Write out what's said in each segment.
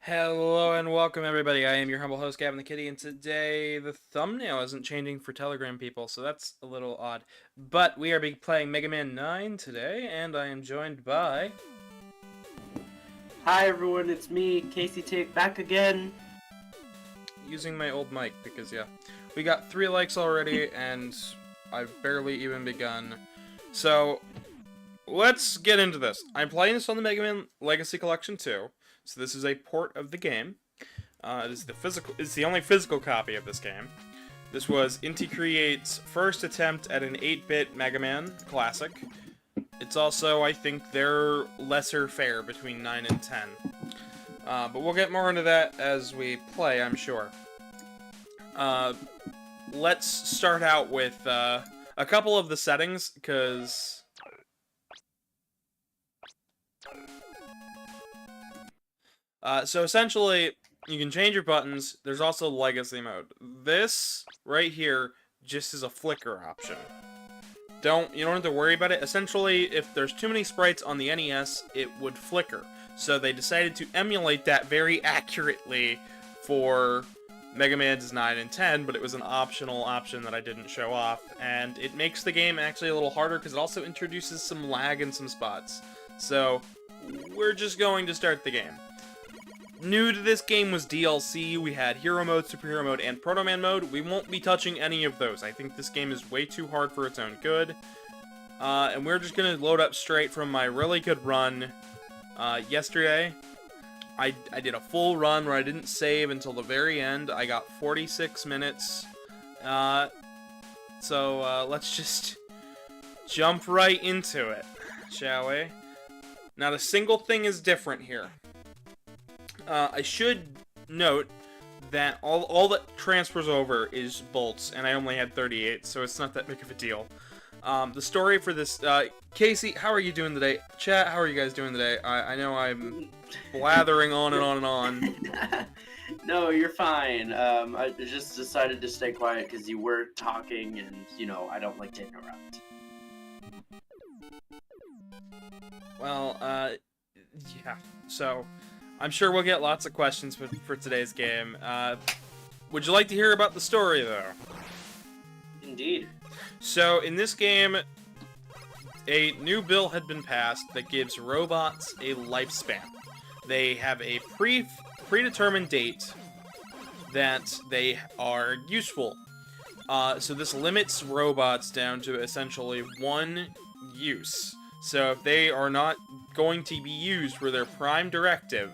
Hello and welcome everybody, I am your humble host Gavin the Kitty, and today the thumbnail isn't changing for Telegram people, so that's a little odd. But we are playing Megaman 9 today, and I am joined by... Hi everyone, it's me, Casey Tate, back again. Using my old mic, because yeah. We got 3 likes already, and I've barely even begun. So, let's get into this. I'm playing this on the Megaman Legacy Collection 2. So this is a port of the game. It's the only physical copy of this game. This was Inti Create's first attempt at an 8-bit Mega Man classic. It's also, I think, their lesser fare between 9 and 10. But we'll get more into that as we play, I'm sure. Let's start out with a couple of the settings, because... So essentially, you can change your buttons. There's also legacy mode. This right here just is a flicker option. You don't have to worry about it. Essentially, if there's too many sprites on the NES, it would flicker. So they decided to emulate that very accurately for Mega Man's 9 and 10, but it was an optional option that I didn't show off, and it makes the game actually a little harder because it also introduces some lag in some spots. So we're just going to start the game. New to this game was DLC. We had Hero Mode, Superhero Mode, and Proto Man Mode. We won't be touching any of those. I think this game is way too hard for its own good. And we're just going to load up straight from my really good run yesterday. I did a full run where I didn't save until the very end. I got 46 minutes. So let's just jump right into it, shall we? Not a single thing is different here. I should note that all that transfers over is bolts, and I only had 38, so it's not that big of a deal. The story for this... Casey, how are you doing today? Chat, how are you guys doing today? I know I'm blathering on and on and on. No, you're fine. I just decided to stay quiet because you were talking, and, you know, I don't like to interrupt. Well, yeah, so... I'm sure we'll get lots of questions for today's game. Would you like to hear about the story, though? Indeed. So, in this game, a new bill had been passed that gives robots a lifespan. They have a predetermined date that they are useful. So this limits robots down to essentially one use. So if they are not going to be used for their prime directive,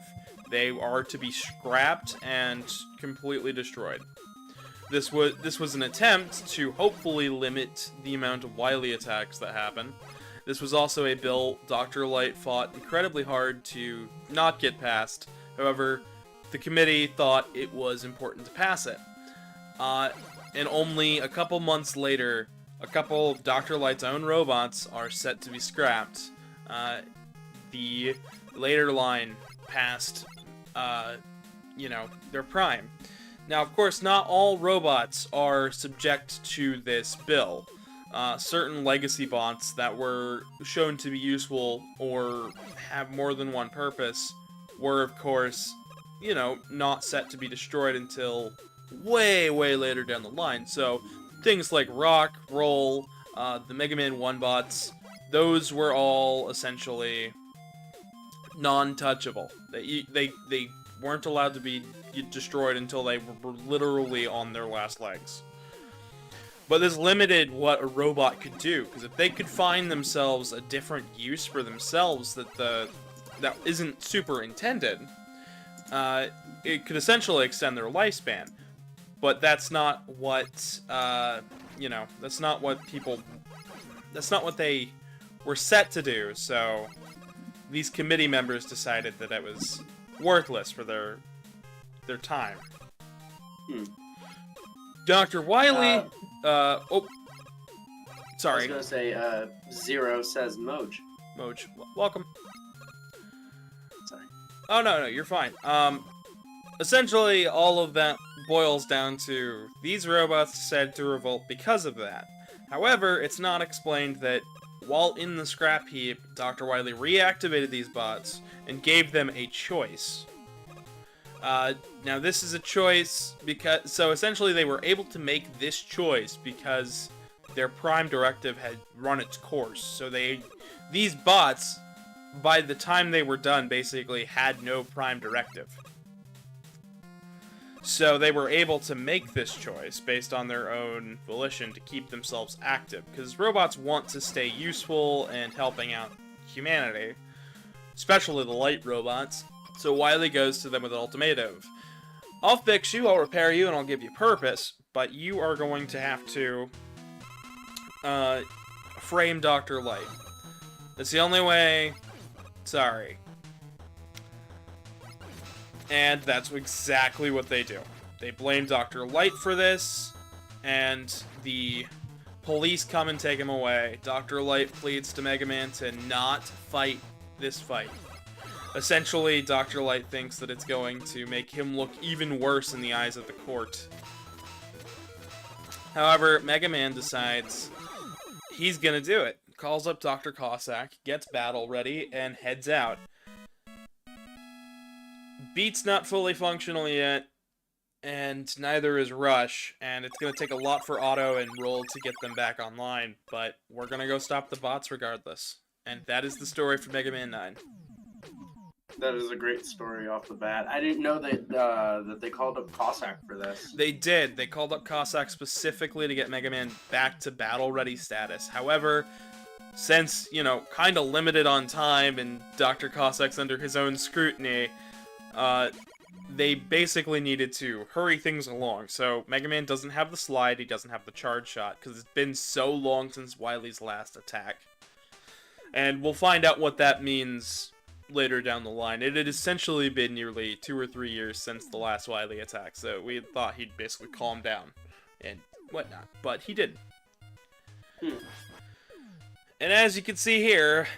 they are to be scrapped and completely destroyed. This was an attempt to hopefully limit the amount of Wily attacks that happen. This was also a bill Dr. Light fought incredibly hard to not get passed. However, the committee thought it was important to pass it. And only a couple months later, a couple of Dr. Light's own robots are set to be scrapped. The later line past, their prime. Now, of course, not all robots are subject to this bill. Certain legacy bots that were shown to be useful or have more than one purpose were, of course, not set to be destroyed until way, way later down the line. So, things like Rock, Roll, the Mega Man 1 bots, those were all essentially non-touchable. They weren't allowed to be destroyed until they were literally on their last legs. But this limited what a robot could do, because if they could find themselves a different use for themselves that isn't super intended, it could essentially extend their lifespan. But that's not what, that's not what they were set to do, so these committee members decided that it was worthless for their time. Dr. Wily, sorry. I was gonna say, Zero says Moj. Moj, welcome. Sorry. Oh, no, you're fine. Essentially, all of that boils down to these robots decided to revolt because of that. However, it's not explained that while in the scrap heap, Dr. Wily reactivated these bots and gave them a choice. Now this is a choice so essentially they were able to make this choice because their Prime Directive had run its course. So these bots, by the time they were done, basically had no Prime Directive. So they were able to make this choice based on their own volition to keep themselves active, because robots want to stay useful and helping out humanity, especially the light robots. So Wily goes to them with an ultimatum. I'll fix you, I'll repair you, and I'll give you purpose, but you are going to have to frame Dr. Light. That's the only way. Sorry. And that's exactly what they do. They blame Dr. Light for this, and the police come and take him away. Dr. Light pleads to Megaman to not fight this fight. Essentially, Dr. Light thinks that it's going to make him look even worse in the eyes of the court. However, Megaman decides he's gonna do it. Calls up Dr. Cossack, gets battle ready, and heads out. Beat's not fully functional yet, and neither is Rush, and it's gonna take a lot for Otto and Roll to get them back online, but we're gonna go stop the bots regardless. And that is the story for Mega Man 9. That is a great story off the bat. I didn't know that they called up Cossack for this. They did. They called up Cossack specifically to get Mega Man back to battle-ready status. However, since, you know, kind of limited on time and Dr. Cossack's under his own scrutiny, they basically needed to hurry things along. So Mega Man doesn't have the slide, he doesn't have the charge shot, because it's been so long since Wily's last attack. And we'll find out what that means later down the line. It had essentially been nearly 2 or 3 years since the last Wily attack, so we thought he'd basically calm down and whatnot, but he didn't. And as you can see here,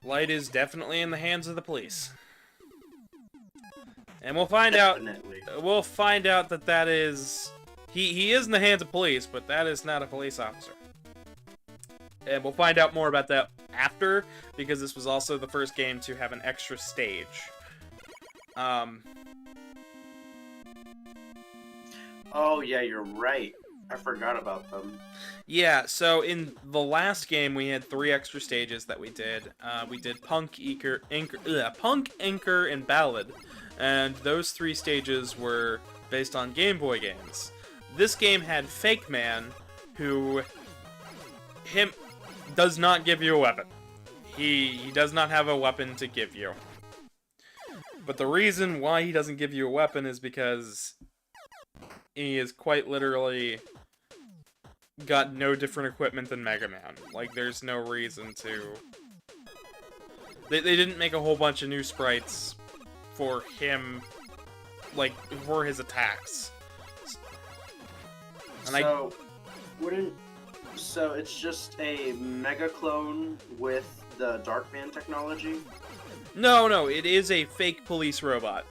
Light is definitely in the hands of the police. And we'll find out that is he is in the hands of police, but that is not a police officer. And we'll find out more about that after, because this was also the first game to have an extra stage. Oh, yeah, you're right. I forgot about them. Yeah, so in the last game, we had 3 extra stages that we did. We did Punk, Anchor, and Ballad. And those 3 stages were based on Game Boy games. This game had Fake Man, who does not give you a weapon. He does not have a weapon to give you. But the reason why he doesn't give you a weapon is because he is quite literally got no different equipment than Mega Man. Like, there's no reason to... They didn't make a whole bunch of new sprites for him, like, for his attacks. And So it's just a Mega clone with the Darkman technology? No, it is a fake police robot.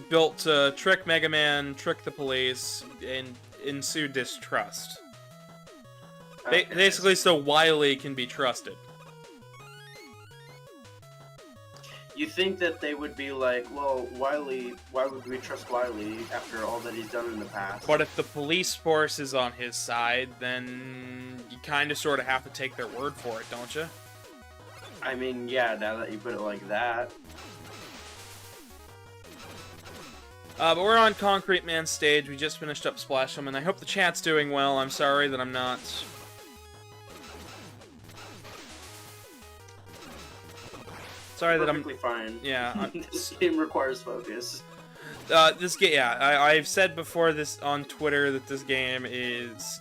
Built to trick Mega Man, trick the police, and ensue distrust. Okay. Basically, so Wily can be trusted. You think that they would be like, well, Wily, why would we trust Wily after all that he's done in the past? But if the police force is on his side, then you kind of sort of have to take their word for it, don't you? I mean, yeah, now that you put it like that. But we're on Concrete Man's stage. We just finished up Splash'em, and I hope the chat's doing well. I'm sorry that I'm not. Sorry that I'm... Perfectly fine. Yeah. This game requires focus. This game, yeah, I've said before this on Twitter that this game is...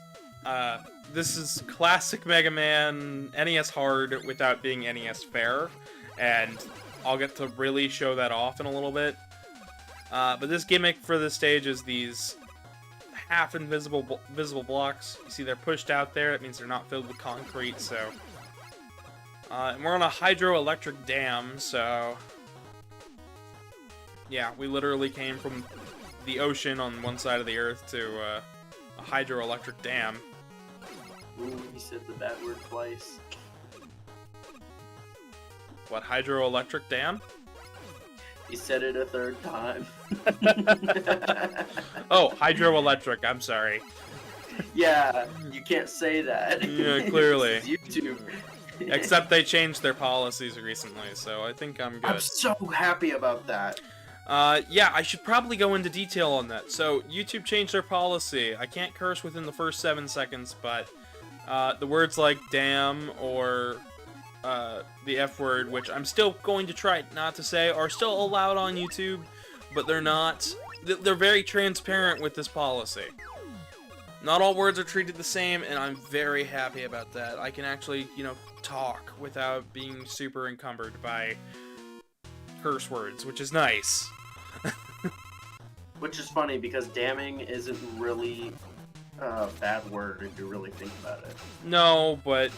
this is classic Mega Man, NES hard without being NES fair, and I'll get to really show that off in a little bit. But this gimmick for this stage is these half-invisible visible blocks. You see they're pushed out there, it means they're not filled with concrete, so... and we're on a hydroelectric dam, so... Yeah, we literally came from the ocean on one side of the Earth to a hydroelectric dam. Ooh, he said the bad word twice. What, hydroelectric dam? He said it a third time. Oh, hydroelectric, I'm sorry. Yeah, you can't say that. Yeah, clearly. This is YouTube. Except they changed their policies recently, so I think I'm good. I'm so happy about that. Yeah, I should probably go into detail on that. So, YouTube changed their policy. I can't curse within the first 7 seconds, but the words like damn or the F word, which I'm still going to try not to say, are still allowed on YouTube, but they're not. They're very transparent with this policy. Not all words are treated the same, and I'm very happy about that. I can actually, you know, talk without being super encumbered by curse words, which is nice. Which is funny, because damning isn't really a bad word if you really think about it. No, but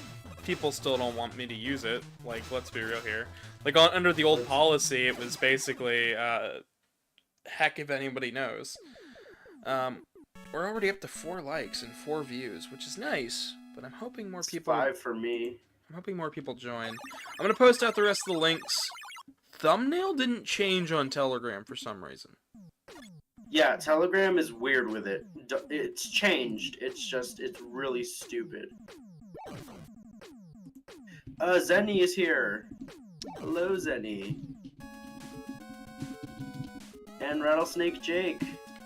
people still don't want me to use it. Like, let's be real here. Like, under the old policy, it was basically, heck if anybody knows. We're already up to 4 likes and 4 views, which is nice, but I'm hoping more people... 5 for me. I'm hoping more people join. I'm gonna post out the rest of the links. Thumbnail didn't change on Telegram for some reason. Yeah, Telegram is weird with it. It's changed. It's just, it's really stupid. Zenny is here. Hello, Zenny. And Rattlesnake Jake.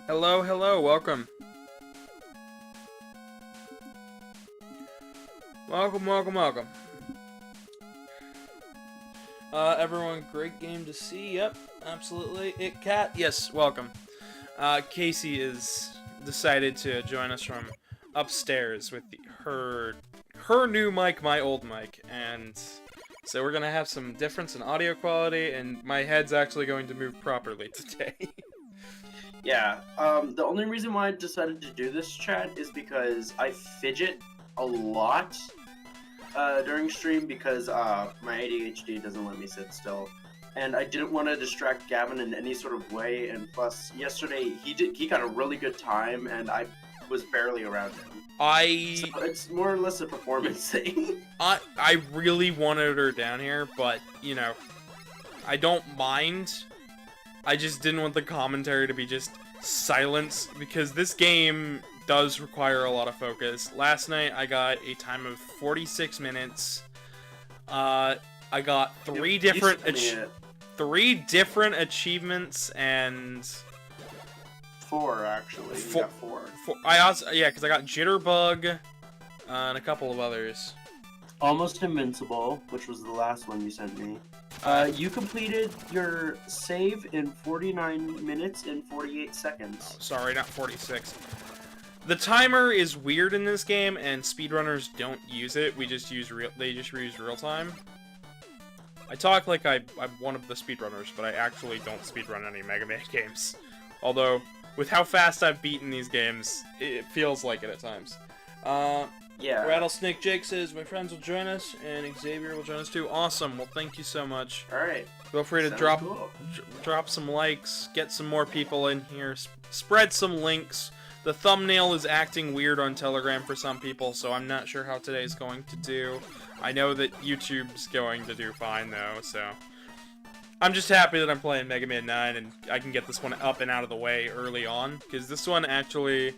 Hello, hello, welcome. Welcome, welcome, welcome. Everyone, great game to see. Yep, absolutely. It Cat, yes, welcome. Casey is decided to join us from upstairs with her new mic, my old mic, and so we're gonna have some difference in audio quality, and my head's actually going to move properly today. Yeah, the only reason why I decided to do this, chat, is because I fidget a lot during stream because my ADHD doesn't let me sit still, and I didn't want to distract Gavin in any sort of way. And plus, yesterday he got a really good time, and I was barely around him. So it's more or less a performance thing. I really wanted her down here, but you know, I don't mind. I just didn't want the commentary to be just silence, because this game does require a lot of focus. Last night I got a time of 46 minutes. I got 3 different achievements and 4 actually. You got 4. I also, yeah, because I got Jitterbug and a couple of others. Almost Invincible, which was the last one you sent me. You completed your save in 49 minutes and 48 seconds. Oh, sorry, not 46. The timer is weird in this game, and speedrunners don't use it. They just use real time. I talk like I'm one of the speedrunners, but I actually don't speedrun any Mega Man games. Although, with how fast I've beaten these games, it feels like it at times. Yeah. Rattlesnake Jake says, my friends will join us, and Xavier will join us too. Awesome. Well, thank you so much. Alright. Feel free to drop some likes, get some more people in here, spread some links. The thumbnail is acting weird on Telegram for some people, so I'm not sure how today's going to do. I know that YouTube's going to do fine, though, so... I'm just happy that I'm playing Mega Man 9, and I can get this one up and out of the way early on, because this one actually...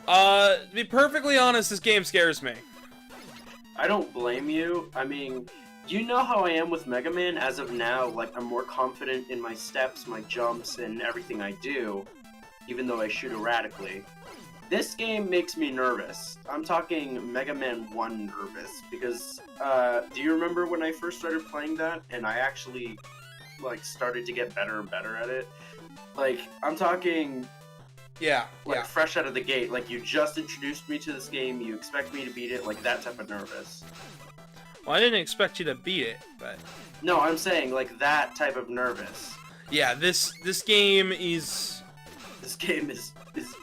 to be perfectly honest, this game scares me. I don't blame you. I mean, you know how I am with Mega Man as of now. Like, I'm more confident in my steps, my jumps, and everything I do, even though I shoot erratically. This game makes me nervous. I'm talking Mega Man 1 nervous, because, do you remember when I first started playing that, and I actually, like, started to get better and better at it? Like, I'm talking... Yeah, fresh out of the gate. Like, you just introduced me to this game, you expect me to beat it, like, that type of nervous. Well, I didn't expect you to beat it, but... No, I'm saying, like, that type of nervous. Yeah, this game is... This game is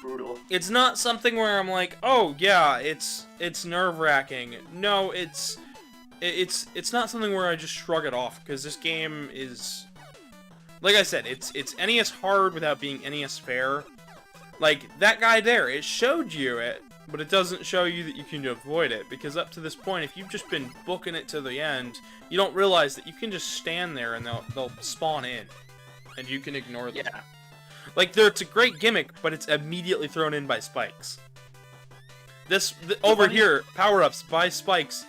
brutal. It's not something where I'm like, oh, yeah, it's nerve-wracking. No, it's not something where I just shrug it off, because this game is... Like I said, it's NES hard without being NES fair. Like, that guy there, it showed you it, but it doesn't show you that you can avoid it, because up to this point, if you've just been booking it to the end, you don't realize that you can just stand there and they'll spawn in, and you can ignore them. Yeah. Like, it's a great gimmick, but it's immediately thrown in by spikes. Over here, power-ups by spikes,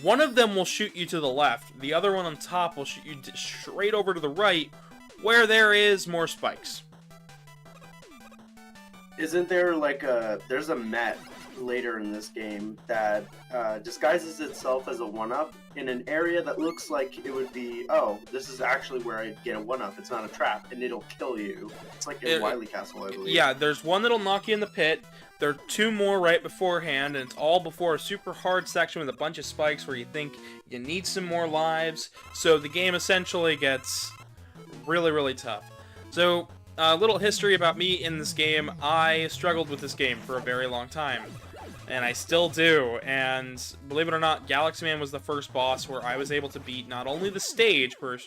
one of them will shoot you to the left, the other one on top will shoot you straight over to the right, where there is more spikes. Isn't there like there's a Met later in this game that disguises itself as a 1-up in an area that looks like it would be, oh, this is actually where I'd get a 1-up, it's not a trap, and it'll kill you. It's like in Wily Castle, I believe. Yeah, there's one that'll knock you in the pit, there are 2 more right beforehand, and it's all before a super hard section with a bunch of spikes where you think you need some more lives, so the game essentially gets really, really tough. So, a little history about me in this game. I struggled with this game for a very long time, and I still do, and believe it or not, Galaxy Man was the first boss where I was able to beat not only the stage for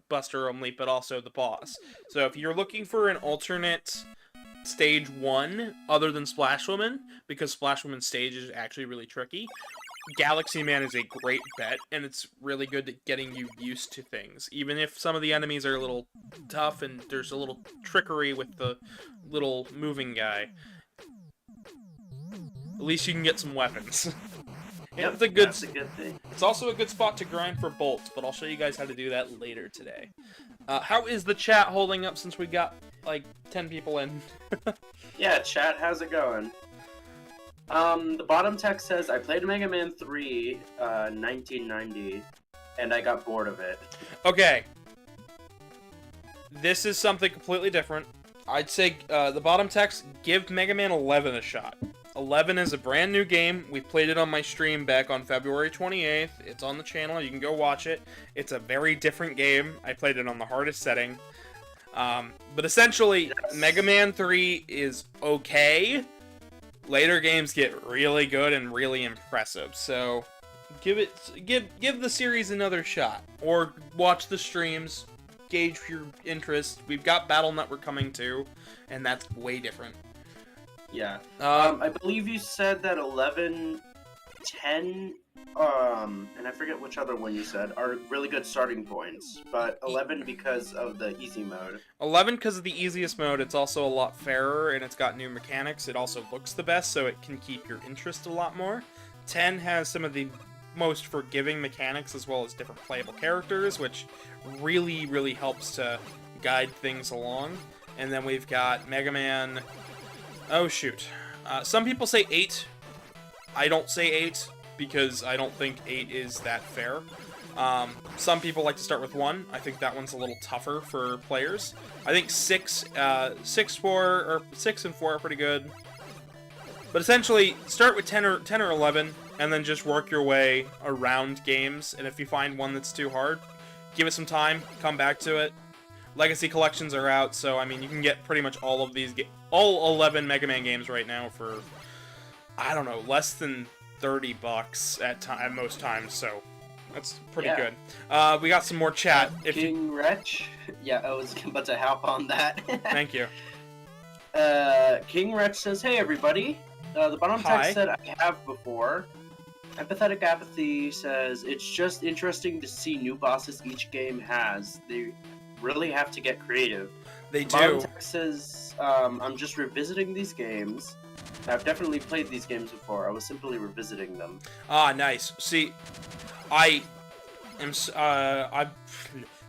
Buster Only, but also the boss. So if you're looking for an alternate stage 1 other than Splash Woman, because Splash Woman's stage is actually really tricky, Galaxy Man is a great bet, and it's really good at getting you used to things. Even if some of the enemies are a little tough and there's a little trickery with the little moving guy, at least you can get some weapons. Yep, that's a good thing. It's also a good spot to grind for bolts, but I'll show you guys how to do that later today. How is the chat holding up since we got, like, 10 people in? Yeah, chat, how's it going? The bottom text says, I played Mega Man 3, 1990, and I got bored of it. Okay. This is something completely different. I'd say, the bottom text, give Mega Man 11 a shot. 11 is a brand new game. We played it on my stream back on February 28th. It's on the channel. You can go watch it. It's a very different game. I played it on the hardest setting. But essentially, yes. Mega Man 3 is okay. Later games get really good and really impressive, so give the series another shot, or watch the streams, gauge your interest. We've got Battle Network coming too, and that's way different. Yeah. I believe you said that 11, 10, and I forget which other one you said, are really good starting points, but 11 because of the easy mode. 11 because of the easiest mode. It's also a lot fairer, and it's got new mechanics. It also looks the best, so it can keep your interest a lot more. 10 has some of the most forgiving mechanics, as well as different playable characters, which really, really helps to guide things along. And then we've got Mega Man... Oh, shoot. Some people say 8. I don't say 8, because I don't think 8 is that fair. Some people like to start with 1. I think that one's a little tougher for players. I think 6 and 4 are pretty good. But essentially, start with 10 or 11, and then just work your way around games. And if you find one that's too hard, give it some time, come back to it. Legacy collections are out, so I mean, you can get pretty much all of these, all 11 Mega Man games right now for, I don't know, less than $30 at most times, so that's pretty good. We got some more chat. King Wretch? Yeah, I was about to hop on that. Thank you. King Wretch says, hey everybody. The bottom text said, I have before. Empathetic Apathy says, it's just interesting to see new bosses each game has. They really have to get creative. They do. Bottom text says, I'm just revisiting these games. I've definitely played these games before. I was simply revisiting them. Ah, nice. See,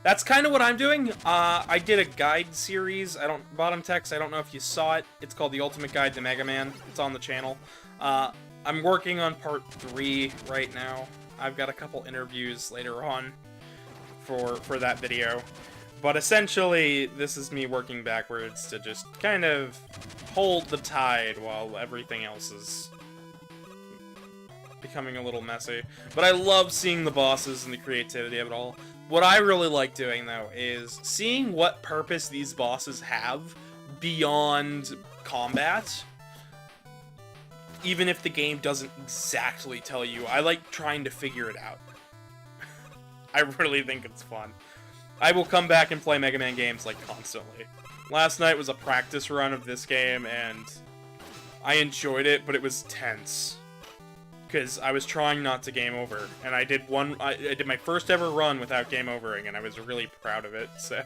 that's kind of what I'm doing. I did a guide series. Bottom text, I don't know if you saw it. It's called The Ultimate Guide to Mega Man. It's on the channel. I'm working on part 3 right now. I've got a couple interviews later on for that video. But essentially, this is me working backwards to just kind of hold the tide while everything else is becoming a little messy. But I love seeing the bosses and the creativity of it all. What I really like doing, though, is seeing what purpose these bosses have beyond combat. Even if the game doesn't exactly tell you, I like trying to figure it out. I really think it's fun. I will come back and play Mega Man games, like, constantly. Last night was a practice run of this game, and I enjoyed it, but it was tense. Because I was trying not to game over, and I did I did my first ever run without game overing, and I was really proud of it, so...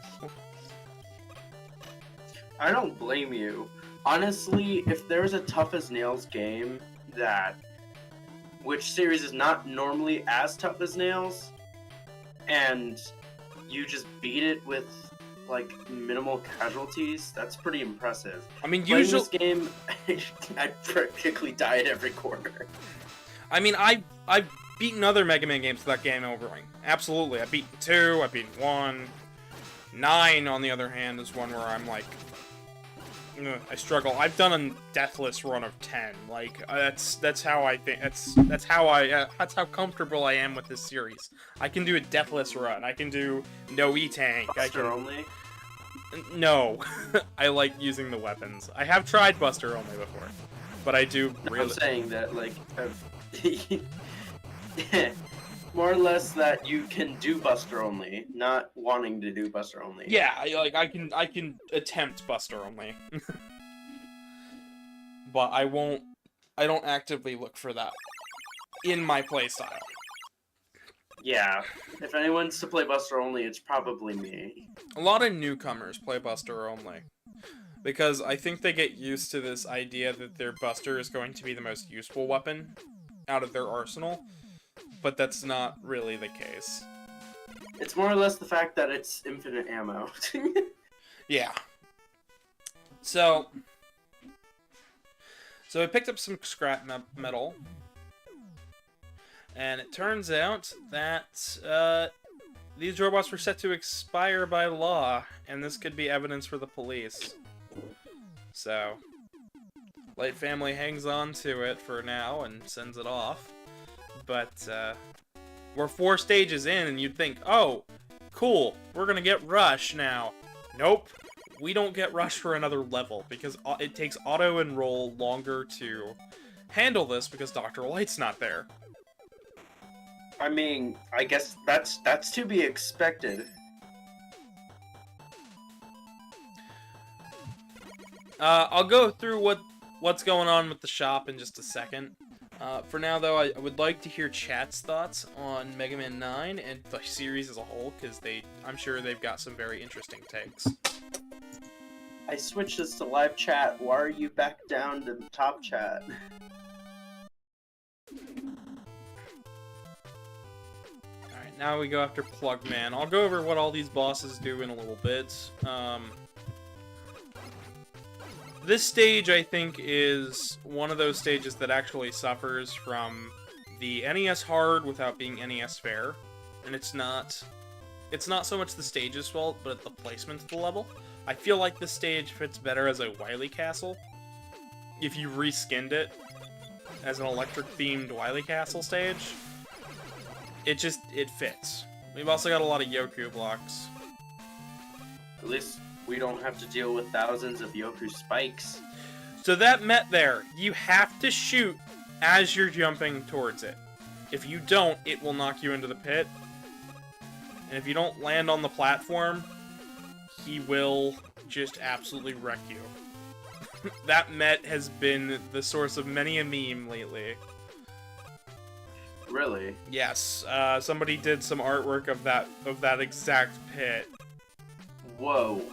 I don't blame you. Honestly, if there's a tough as nails game which series is not normally as tough as nails, and you just beat it with, like, minimal casualties, that's pretty impressive. I mean, Playing usually... this game, I practically die at every corner. I mean, I've beaten other Mega Man games without game overing. Absolutely. I've beaten 2, I've beaten 1. 9, on the other hand, is one where I'm like... I struggle. I've done a deathless run of 10. Like, that's how I think... That's how comfortable I am with this series. I can do a deathless run. I can do no E-Tank. Buster only? No. I like using the weapons. I have tried Buster only before. But I do really... I'm saying that, like... more or less that you can do Buster only, not wanting to do Buster only. Yeah, I can attempt Buster only. But I don't actively look for that in my playstyle. Yeah, if anyone's to play Buster only, it's probably me. A lot of newcomers play Buster only. Because I think they get used to this idea that their Buster is going to be the most useful weapon out of their arsenal. But that's not really the case. It's more or less the fact that it's infinite ammo. Yeah. So I picked up some scrap metal. And it turns out that these robots were set to expire by law. And this could be evidence for the police. So, Light Family hangs on to it for now and sends it off. But, we're 4 stages in, and you'd think, oh, cool, we're gonna get Rush now. Nope, we don't get Rush for another level, because it takes auto-enroll longer to handle this, because Dr. Light's not there. I mean, I guess that's to be expected. I'll go through what's going on with the shop in just a second. For now, though, I would like to hear chat's thoughts on Mega Man 9 and the series as a whole, because I'm sure they've got some very interesting takes. I switched this to live chat. Why are you back down to top chat? Alright, now we go after Plugman. I'll go over what all these bosses do in a little bit. This stage, I think, is one of those stages that actually suffers from the NES hard without being NES fair. And it's not so much the stage's fault, but the placement of the level. I feel like this stage fits better as a Wily Castle. If you reskinned it as an electric-themed Wily Castle stage, it fits. We've also got a lot of Yoku blocks. At least we don't have to deal with thousands of Yoku spikes. So that Met there, you have to shoot as you're jumping towards it. If you don't, it will knock you into the pit. And if you don't land on the platform, he will just absolutely wreck you. That Met has been the source of many a meme lately. Really? Yes, somebody did some artwork of that exact pit. Whoa.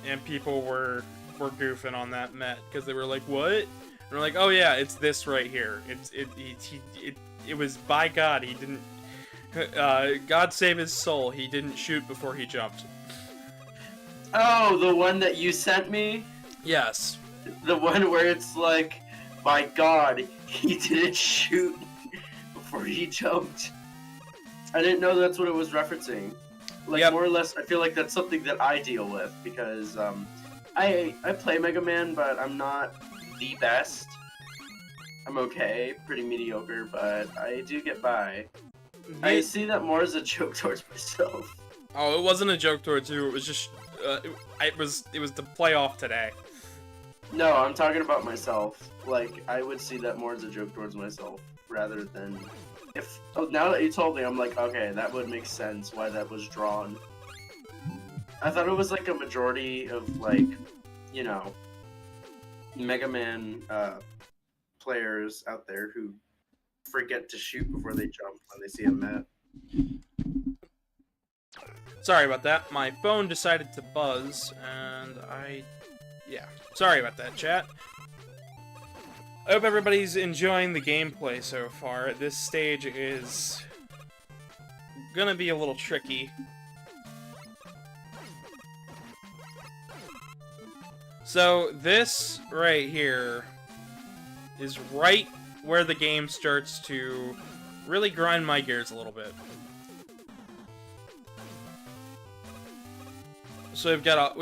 And people were goofing on that Met because they were like, "What?" And we're like, "Oh yeah, it's this right here. It was by God. He didn't. God save his soul. He didn't shoot before he jumped." Oh, the one that you sent me? Yes. The one where it's like, by God, he didn't shoot before he jumped. I didn't know that's what it was referencing. Like, yep. More or less, I feel like that's something that I deal with, because, I play Mega Man, but I'm not the best. I'm okay, pretty mediocre, but I do get by. I see that more as a joke towards myself. Oh, it wasn't a joke towards you, it was just, it was to play off today. No, I'm talking about myself. Like, I would see that more as a joke towards myself, rather than... now that you told me, I'm like, okay, that would make sense why that was drawn. I thought it was like a majority of, like, you know, Mega Man players out there who forget to shoot before they jump when they see a map. Sorry about that. My phone decided to buzz, and yeah. Sorry about that, chat. I hope everybody's enjoying the gameplay so far. This stage is gonna be a little tricky. So, this right here is right where the game starts to really grind my gears a little bit. So we've got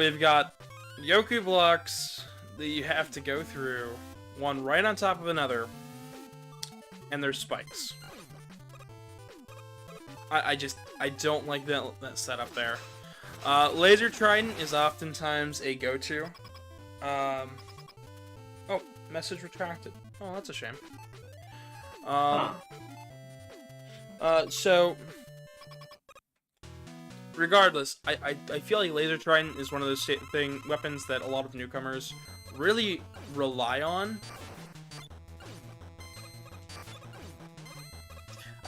Yoku blocks that you have to go through, one right on top of another, and there's spikes. I don't like that setup there. Laser Trident is oftentimes a go-to. Oh, message retracted. Oh, that's a shame. So, regardless, I feel like Laser Trident is one of those weapons that a lot of newcomers really rely on.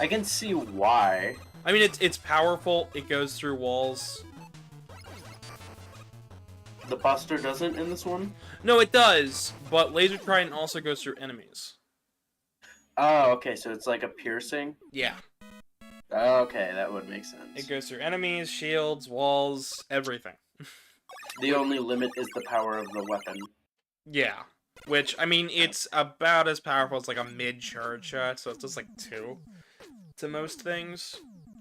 I can see why. I mean, it's powerful. It goes through walls. The Buster doesn't in this one? No, it does, but Laser Trident also goes through enemies. Oh, okay, so it's like a piercing? Yeah. Okay, that would make sense. It goes through enemies, shields, walls, everything. The only limit is the power of the weapon. Yeah. Which, I mean, it's about as powerful as like a mid-charge shot, so it's just like 2 to most things.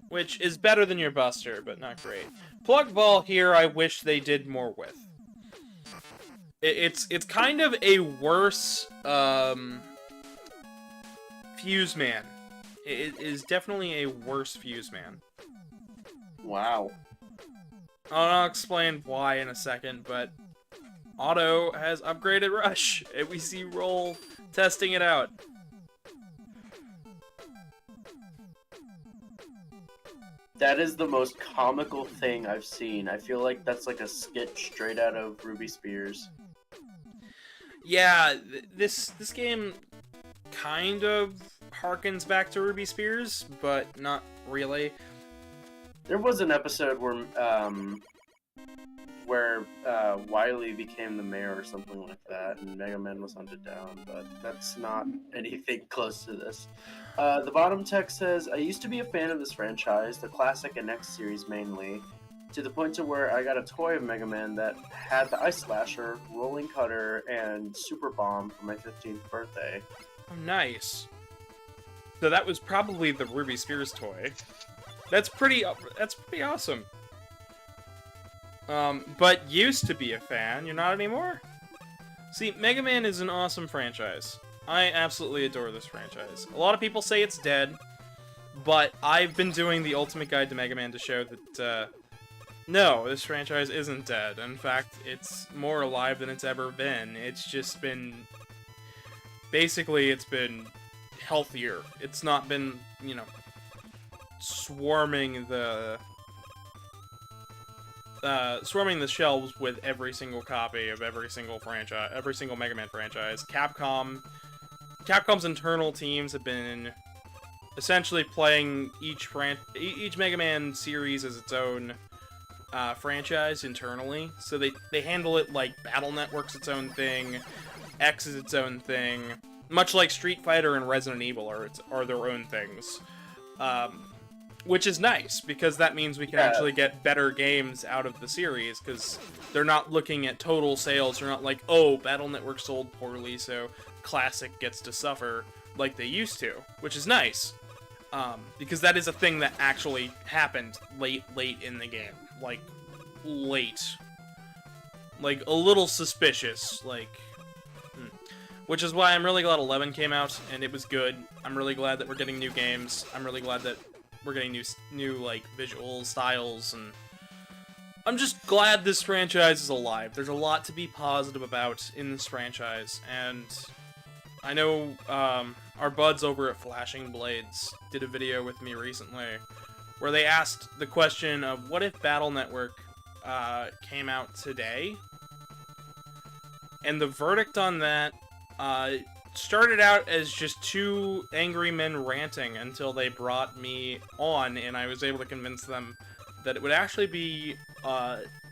Which is better than your Buster, but not great. Plug Ball here, I wish they did more with. It's kind of a worse Fuse Man. It is definitely a worse Fuse Man. Wow. I'll explain why in a second, but Auto has upgraded Rush, and we see Roll testing it out. That is the most comical thing I've seen. I feel like that's like a skit straight out of Ruby Spears. Yeah, this game kind of harkens back to Ruby Spears, but not really. There was an episode where Wily became the mayor or something like that, and Megaman was hunted down, but that's not anything close to this. The bottom text says, I used to be a fan of this franchise, the classic and X series mainly, to the point to where I got a toy of Megaman that had the Ice Slasher, Rolling Cutter, and Super Bomb for my 15th birthday. Oh, nice. So that was probably the Ruby Spears toy. That's pretty awesome. But used to be a fan, you're not anymore? See, Mega Man is an awesome franchise. I absolutely adore this franchise. A lot of people say it's dead, but I've been doing the Ultimate Guide to Mega Man to show that, no, this franchise isn't dead. In fact, it's more alive than it's ever been. It's just been... Basically, it's been healthier. It's not been, you know, swarming the shelves with every single copy of every single franchise, every single Mega Man franchise. Capcom's internal teams have been essentially playing each Mega Man series as its own franchise internally. So they handle it like Battle Network's its own thing, X is its own thing, much like Street Fighter and Resident Evil are their own things. Which is nice, because that means we can actually get better games out of the series, because they're not looking at total sales. They're not like, oh, Battle Network sold poorly, so Classic gets to suffer like they used to, which is nice. Because that is a thing that actually happened late in the game. Like, late. Like, a little suspicious, like... Which is why I'm really glad 11 came out, and it was good. I'm really glad that we're getting new games. I'm really glad that we're getting new like, visual styles, and I'm just glad this franchise is alive. There's a lot to be positive about in this franchise, and I know our buds over at Flashing Blades did a video with me recently where they asked the question of what if Battle Network came out today? And the verdict on that started out as just two angry men ranting until they brought me on, and I was able to convince them that it would actually be,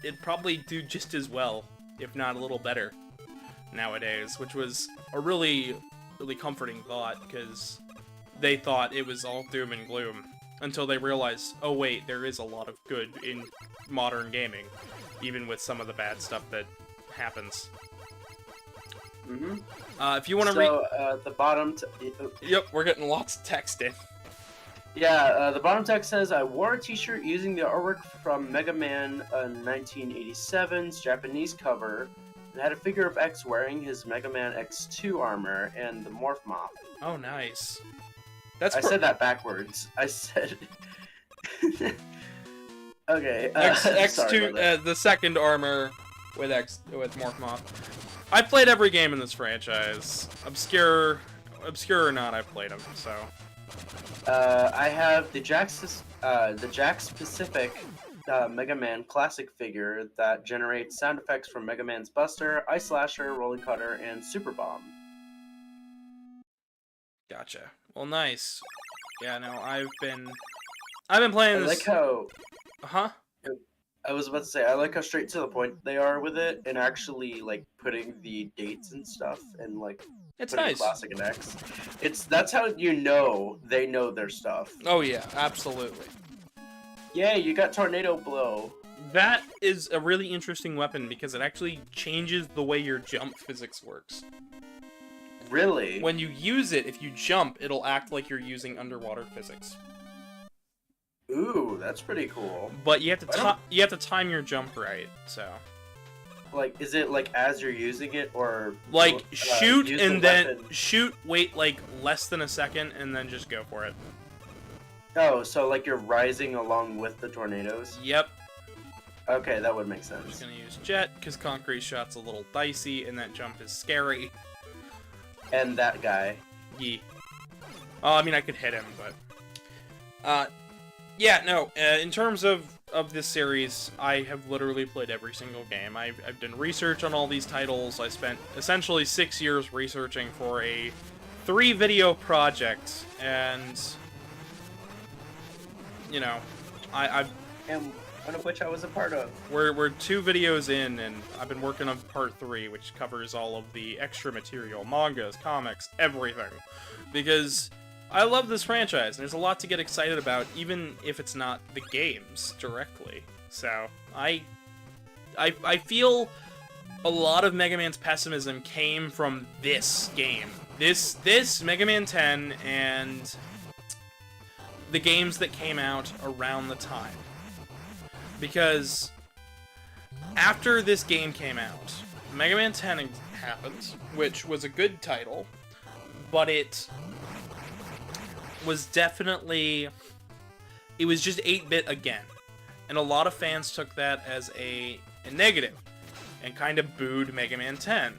it'd probably do just as well, if not a little better, nowadays, which was a really, really comforting thought, because they thought it was all doom and gloom, until they realized, oh wait, there is a lot of good in modern gaming, even with some of the bad stuff that happens. Mm-hmm. If you want to read... the bottom... Yep, we're getting lots of text in. Yeah, the bottom text says, I wore a t-shirt using the artwork from Megaman 1987's Japanese cover, and had a figure of X wearing his Megaman X2 armor and the Morph Moth. Oh, nice. I said that backwards. I said... Okay, X2, the second armor with Morph Moth. I played every game in this franchise. Obscure or not, I've played them, so... I have the Jax Pacific Mega Man classic figure that generates sound effects from Mega Man's Buster, Ice Slasher, Rolling Cutter, and Super Bomb. Gotcha. Well, nice. Yeah, no, I've been playing this... I like how... Huh? I was about to say, I like how straight to the point they are with it, and actually, like, putting the dates and stuff, and, like, it's putting nice. Classic and X. That's how you know they know their stuff. Oh, yeah, absolutely. Yeah, you got Tornado Blow. That is a really interesting weapon, because it actually changes the way your jump physics works. Really? When you use it, if you jump, it'll act like you're using underwater physics. Ooh, that's pretty cool. But you have to time your jump right. So, like, is it like as you're using it, or like shoot and then weapon? Shoot, wait like less than a second, and then just go for it. Oh, so like you're rising along with the tornadoes? Yep. Okay, that would make sense. I'm just gonna use jet because concrete shot's a little dicey, and that jump is scary. And that guy. Yee. Oh, I mean, I could hit him, but yeah, no, in terms of this series, I have literally played every single game. I've done research on all these titles. I spent essentially 6 years researching for a 3-video project, and, you know, And one of which I was a part of. We're 2 videos in, and I've been working on part 3, which covers all of the extra material, mangas, comics, everything, because I love this franchise, and there's a lot to get excited about, even if it's not the games directly. So, I feel a lot of Mega Man's pessimism came from this game. This Mega Man 10 and the games that came out around the time. Because after this game came out, Mega Man 10 happened, which was a good title, but it was definitely... It was just 8-bit again. And a lot of fans took that as a negative, and kind of booed Mega Man 10.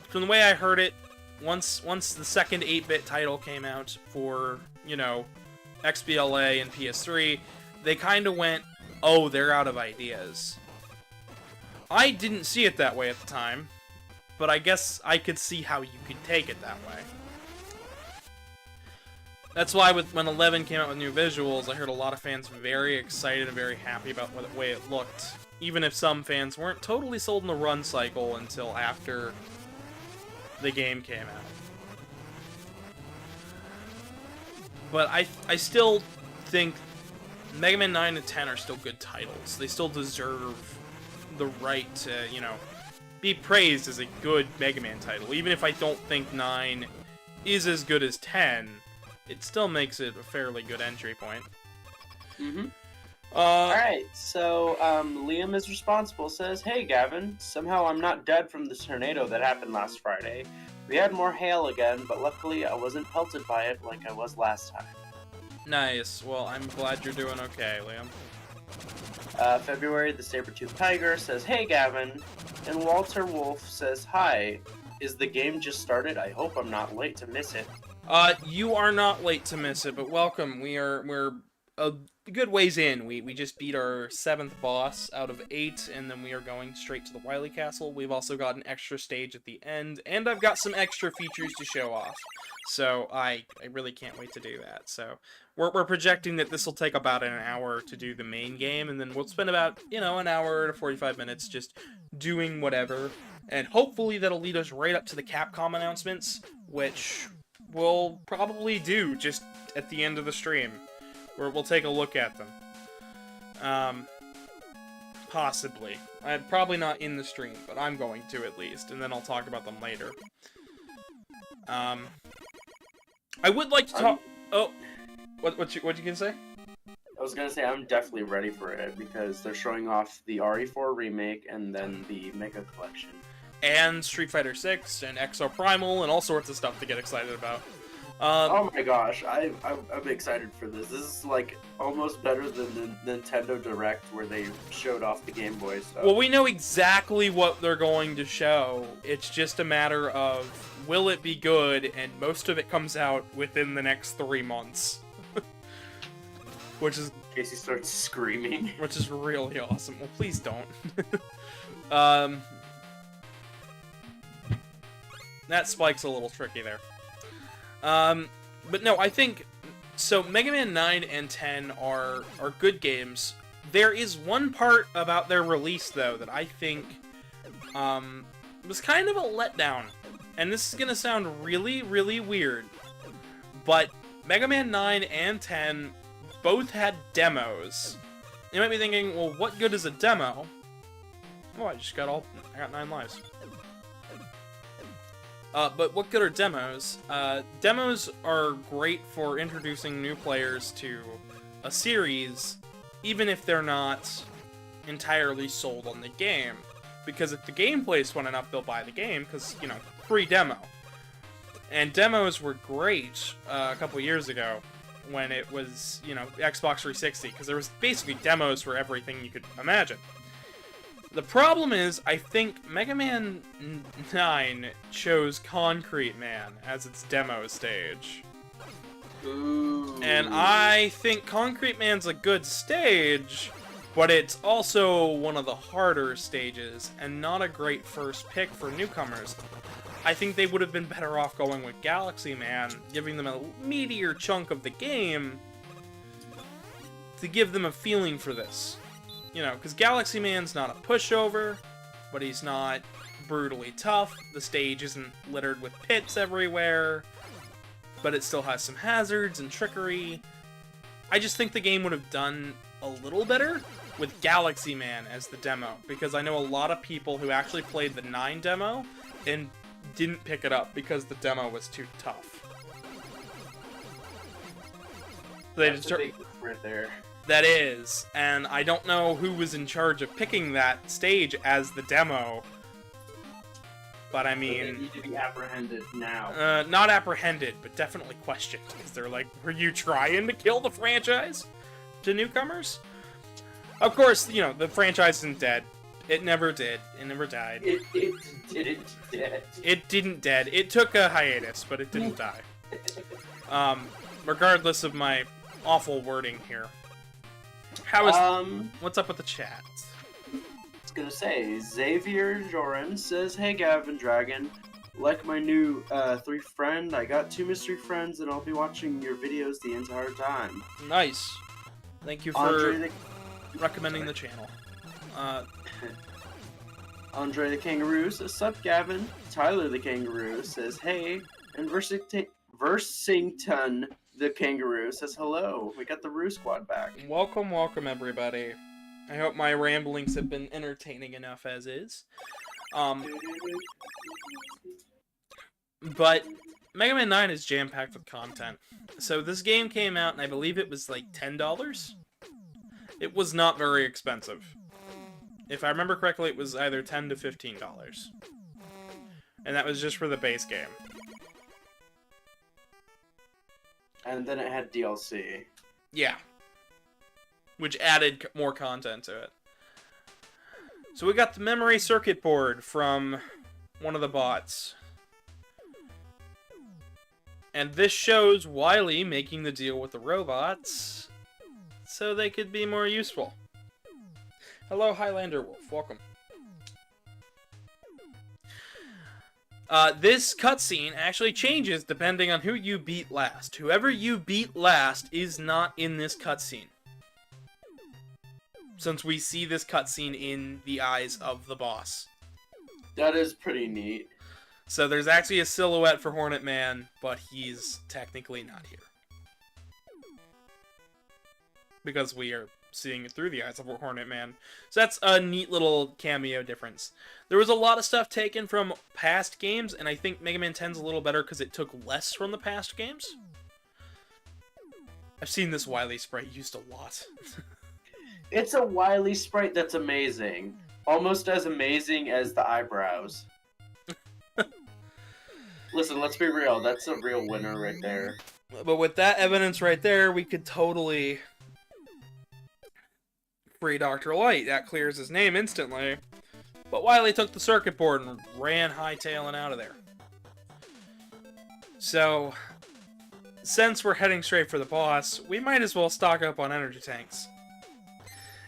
From the way I heard it, once the second 8-bit title came out for, you know, XBLA and PS3, they kind of went, oh, they're out of ideas. I didn't see it that way at the time, but I guess I could see how you could take it that way. That's why when 11 came out with new visuals, I heard a lot of fans very excited and very happy about the way it looked, even if some fans weren't totally sold in the run cycle until after the game came out. But I still think Mega Man 9 and 10 are still good titles. They still deserve the right to, you know, be praised as a good Mega Man title. Even if I don't think 9 is as good as 10, it still makes it a fairly good entry point. Mm-hmm. Alright, so Liam is responsible, says, hey Gavin, somehow I'm not dead from the tornado that happened last Friday. We had more hail again, but luckily I wasn't pelted by it like I was last time. Nice. Well, I'm glad you're doing okay, Liam. February, the Saber-Tooth Tiger says, hey Gavin, and Walter Wolf says, hi, is the game just started? I hope I'm not late to miss it. You are not late to miss it, but welcome. We're a good ways in. We just beat our 7th boss out of 8, and then we are going straight to the Wily Castle. We've also got an extra stage at the end, and I've got some extra features to show off. So I really can't wait to do that. So we're projecting that this will take about an hour to do the main game, and then we'll spend about, you know, an hour to 45 minutes just doing whatever. And hopefully that'll lead us right up to the Capcom announcements, which we'll probably do just at the end of the stream, where we'll take a look at them. Possibly. Probably not in the stream, but I'm going to at least, and then I'll talk about them later. I would like to talk... Oh, what you gonna say? I was gonna say I'm definitely ready for it, because they're showing off the RE4 remake and then the Mega Collection. And Street Fighter 6 and Exo Primal and all sorts of stuff to get excited about. Oh my gosh, I'm excited for this. This is like almost better than the Nintendo Direct where they showed off the Game Boy stuff. Well, we know exactly what they're going to show. It's just a matter of will it be good, and most of it comes out within the next 3 months. Which is... Casey starts screaming. Which is really awesome. Well, please don't. That spike's a little tricky there. But no, I think... So, Mega Man 9 and 10 are good games. There is one part about their release, though, that I think was kind of a letdown. And this is gonna sound really, really weird. But Mega Man 9 and 10 both had demos. You might be thinking, well, what good is a demo? Oh, I got 9 lives. But what good are demos? Demos are great for introducing new players to a series, even if they're not entirely sold on the game. Because if the gameplay is fun enough, they'll buy the game, because, you know, free demo. And demos were great a couple years ago, when it was, you know, Xbox 360, because there was basically demos for everything you could imagine. The problem is, I think Mega Man 9 chose Concrete Man as its demo stage. Ooh. And I think Concrete Man's a good stage, but it's also one of the harder stages, and not a great first pick for newcomers. I think they would have been better off going with Galaxy Man, giving them a meatier chunk of the game to give them a feeling for this. You know, because Galaxy Man's not a pushover, but he's not brutally tough. The stage isn't littered with pits everywhere, but it still has some hazards and trickery. I just think the game would have done a little better with Galaxy Man as the demo, because I know a lot of people who actually played the 9 demo and didn't pick it up because the demo was too tough. That's a big right there. That is, and I don't know who was in charge of picking that stage as the demo, but I mean... They need to be apprehended now. Not apprehended, but definitely questioned, because they're like, were you trying to kill the franchise to newcomers? Of course, you know, the franchise isn't dead. It never did. It never died. It didn't dead. It didn't dead. It took a hiatus, but it didn't die. Regardless of my awful wording here. How is... what's up with the chat? I was gonna say, Xavier Joran says, "Hey Gavin Dragon, like my new 3 friend, I got 2 mystery friends and I'll be watching your videos the entire time." Nice. Thank you for recommending the channel. Andre the Kangaroo says, "Sup Gavin?" Tyler the Kangaroo says, "Hey," and Versington the Kangaroo says, "Hello, we got the Roo Squad back." Welcome, welcome everybody. I hope my ramblings have been entertaining enough as is. But Mega Man 9 is jam-packed with content. So this game came out and I believe it was like $10. It was not very expensive. If I remember correctly, it was either $10 to $15. And that was just for the base game. And then it had DLC. Yeah. Which added more content to it. So we got the memory circuit board from one of the bots. And this shows Wily making the deal with the robots. so they could be more useful. Hello, Highlander Wolf. Welcome. This cutscene actually changes depending on who you beat last. Whoever you beat last is not in this cutscene, since we see this cutscene in the eyes of the boss. That is pretty neat. So there's actually a silhouette for Hornet Man, but he's technically not here, because we are seeing it through the eyes of Hornet Man. So that's a neat little cameo difference. There was a lot of stuff taken from past games, and I think Mega Man 10's a little better because it took less from the past games. I've seen this Wily sprite used a lot. It's a Wily sprite that's amazing. Almost as amazing as the eyebrows. Listen, let's be real. That's a real winner right there. But with that evidence right there, we could totally free Dr. Light. That clears his name instantly. But Wily took the circuit board and ran hightailing out of there. So, since we're heading straight for the boss, we might as well stock up on energy tanks.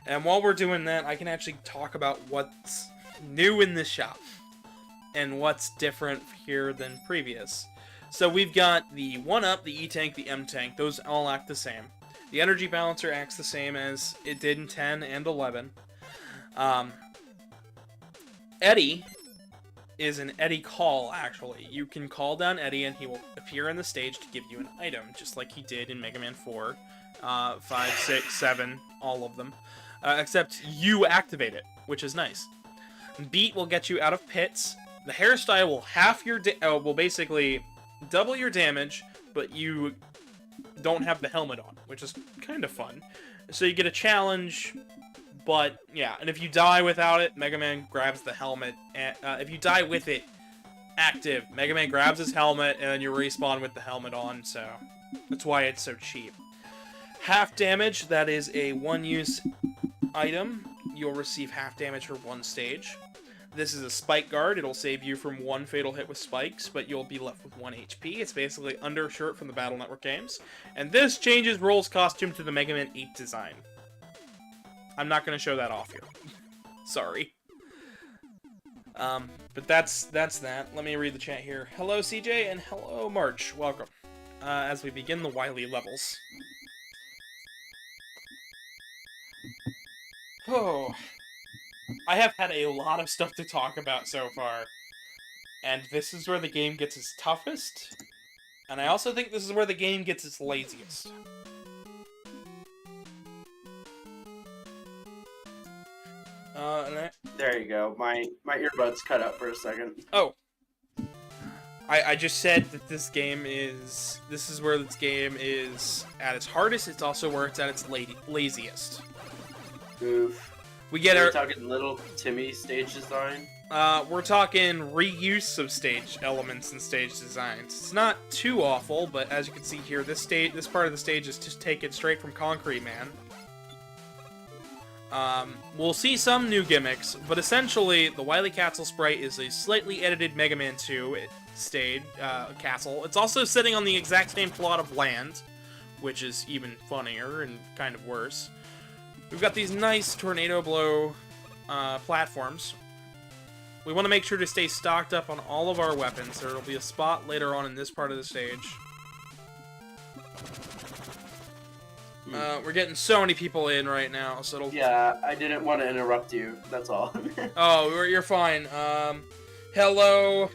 And while we're doing that, I can actually talk about what's new in this shop and what's different here than previous. So we've got the 1-Up, the E-Tank, the M-Tank. Those all act the same. The energy balancer acts the same as it did in 10 and 11. Eddie is an Eddie call, actually. You can call down Eddie and he will appear on the stage to give you an item, just like he did in Mega Man 4, 5, 6, 7, all of them. Except you activate it, which is nice. Beat will get you out of pits. The hairstyle will will basically double your damage, but you don't have the helmet on, which is kind of fun. So you get a challenge, but yeah, and if you die without it, Mega Man grabs the helmet, and if you die with it active, Mega Man grabs his helmet, and then you respawn with the helmet on, so that's why it's so cheap. Half damage, that is a one-use item. You'll receive half damage for one stage. This is a spike guard. It'll save you from one fatal hit with spikes, but you'll be left with 1 HP. It's basically undershirt from the Battle Network games. And this changes Roll's costume to the Mega Man 8 design. I'm not going to show that off here. Sorry. But that's that. Let me read the chat here. Hello, CJ, and hello, March. Welcome. As we begin the Wily levels. Oh, I have had a lot of stuff to talk about so far, and this is where the game gets its toughest, and I also think this is where the game gets its laziest. There you go. My earbuds cut out for a second. Oh. I just said that this is where this game is at its hardest. It's also where it's at its laziest. Oof. We're talking little Timmy stage design? We're talking reuse of stage elements and stage designs. It's not too awful, but as you can see here, this part of the stage is just taken straight from Concrete Man. We'll see some new gimmicks, but essentially, the Wily Castle sprite is a slightly edited Mega Man 2 castle. It's also sitting on the exact same plot of land, which is even funnier and kind of worse. We've got these nice Tornado Blow platforms. We want to make sure to stay stocked up on all of our weapons. There will be a spot later on in this part of the stage. We're getting so many people in right now, so it'll... Yeah, I didn't want to interrupt you, that's all. Oh, you're fine. Hello...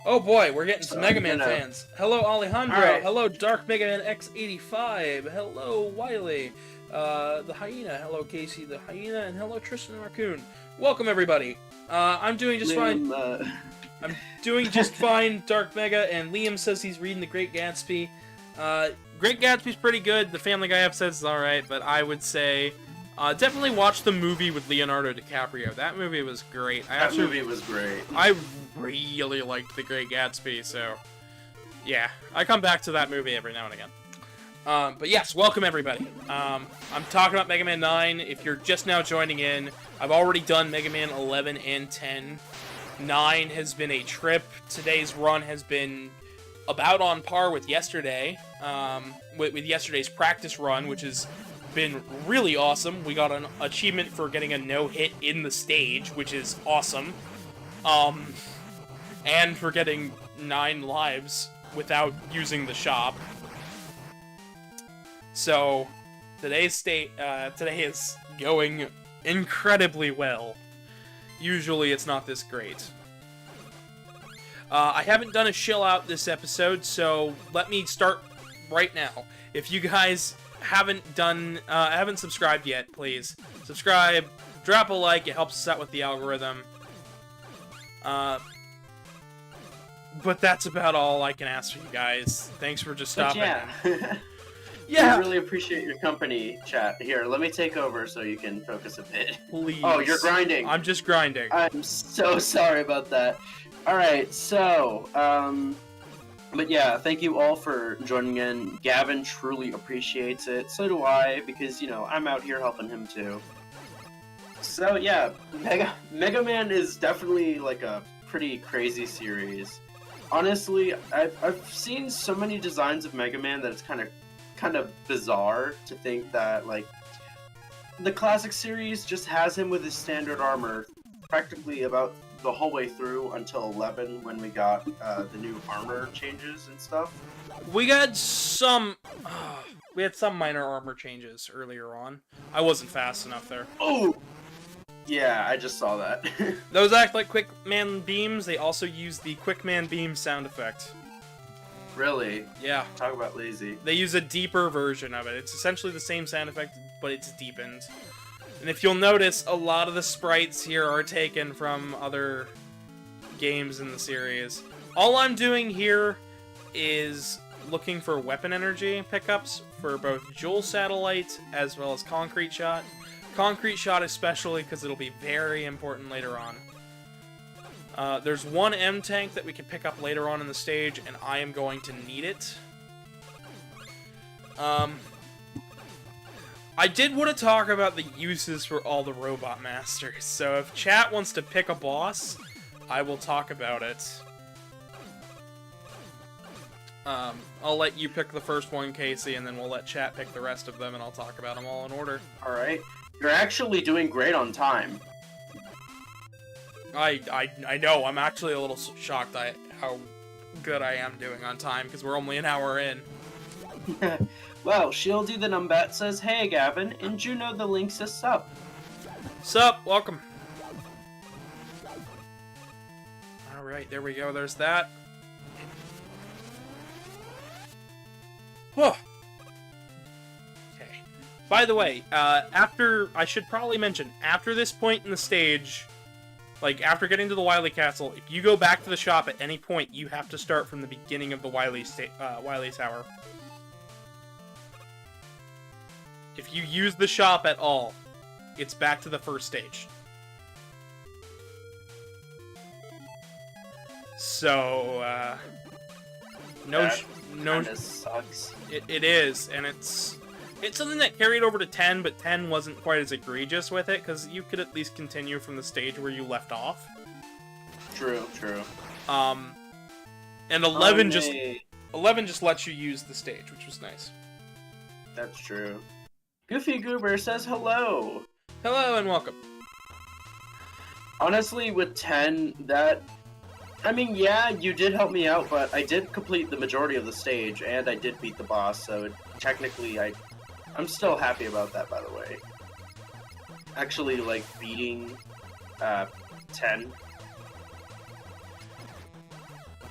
Oh boy, we're getting some Mega Man fans. Hello, Alejandro. Right. Hello, Dark Mega Man X85. Hello, Wily. The Hyena. Hello, Casey the Hyena. And hello, Tristan Raccoon. Welcome, everybody. I'm doing just fine. I'm doing just fine, Dark Mega. And Liam says he's reading The Great Gatsby. Great Gatsby's pretty good. The Family Guy episode is alright, but I would say definitely watch the movie with Leonardo DiCaprio. That movie was great. That movie was great. I really liked The Great Gatsby, so yeah, I come back to that movie every now and again. But yes, welcome everybody. I'm talking about Mega Man 9. If you're just now joining in, I've already done Mega Man 11 and 10. 9 has been a trip. Today's run has been about on par with yesterday, with yesterday's practice run, which is been really awesome. We got an achievement for getting a no-hit in the stage, which is awesome. And for getting 9 lives without using the shop. So, today is going incredibly well. Usually it's not this great. I haven't done a shill out this episode, so let me start right now. If you guys haven't subscribed yet, please subscribe, drop a like, it helps us out with the algorithm. But that's about all I can ask for you guys. Thanks for just stopping. Yeah. Yeah. I really appreciate your company, chat. Here, let me take over so you can focus a bit. Please. Oh, you're grinding. I'm just grinding. I'm so sorry about that. Alright, so, but yeah, thank you all for joining in. Gavin truly appreciates it. So do I, because, you know, I'm out here helping him too. So yeah, Megaman is definitely like a pretty crazy series. Honestly, I've seen so many designs of Megaman that it's kind of bizarre to think that, like, the classic series just has him with his standard armor practically about the whole way through until 11 when we got the new armor changes and stuff. We got some minor armor changes earlier on. I wasn't fast enough there. Oh! Yeah, I just saw that. Those act like quick man beams. They also use the quick man beam sound effect. Really? Yeah. Talk about lazy. They use a deeper version of it. It's essentially the same sound effect, but it's deepened. And if you'll notice, a lot of the sprites here are taken from other games in the series. All I'm doing here is looking for weapon energy pickups for both Jewel Satellite as well as Concrete Shot. Concrete Shot especially, because it'll be very important later on. There's one M tank that we can pick up later on in the stage, and I am going to need it. I did want to talk about the uses for all the Robot Masters, so if chat wants to pick a boss, I will talk about it. I'll let you pick the first one, Casey, and then we'll let chat pick the rest of them, and I'll talk about them all in order. Alright. You're actually doing great on time. I know, I'm actually a little shocked at how good I am doing on time, because we're only an hour in. Well, Shieldy the Numbat says, "Hey Gavin, and Juno the Link says sup." Sup, welcome. Alright, there we go, there's that. Whew. Okay. By the way, I should probably mention, after this point in the stage, like, after getting to the Wily Castle, if you go back to the shop at any point, you have to start from the beginning of the Wily Tower. If you use the shop at all, it's back to the first stage. So, no, sucks. It is, and it's something that carried over to 10, but 10 wasn't quite as egregious with it, because you could at least continue from the stage where you left off. True. And 11 just lets you use the stage, which was nice. That's true. Goofy Goober says hello. Hello and welcome. Honestly, with 10, I mean, yeah, you did help me out, but I did complete the majority of the stage, and I did beat the boss, so technically I'm still happy about that, by the way. Actually, like, beating 10.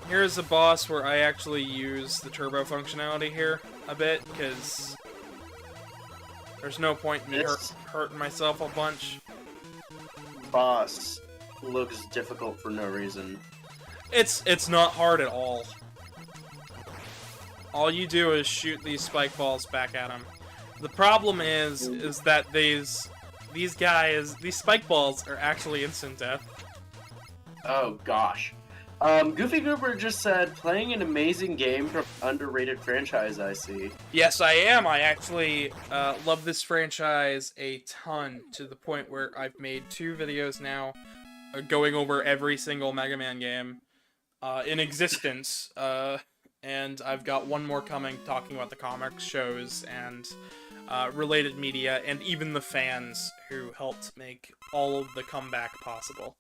Here's a boss where I actually use the turbo functionality here a bit, because there's no point in me hurting myself a bunch. Boss looks difficult for no reason. It's not hard at all. All you do is shoot these spike balls back at him. The problem is that these spike balls are actually instant death. Oh gosh. Goofy Goober just said, playing an amazing game from underrated franchise, I see. Yes, I am. I actually love this franchise a ton, to the point where I've made 2 videos now going over every single Mega Man game in existence. and I've got one more coming talking about the comics, shows, and related media, and even the fans who helped make all of the comeback possible.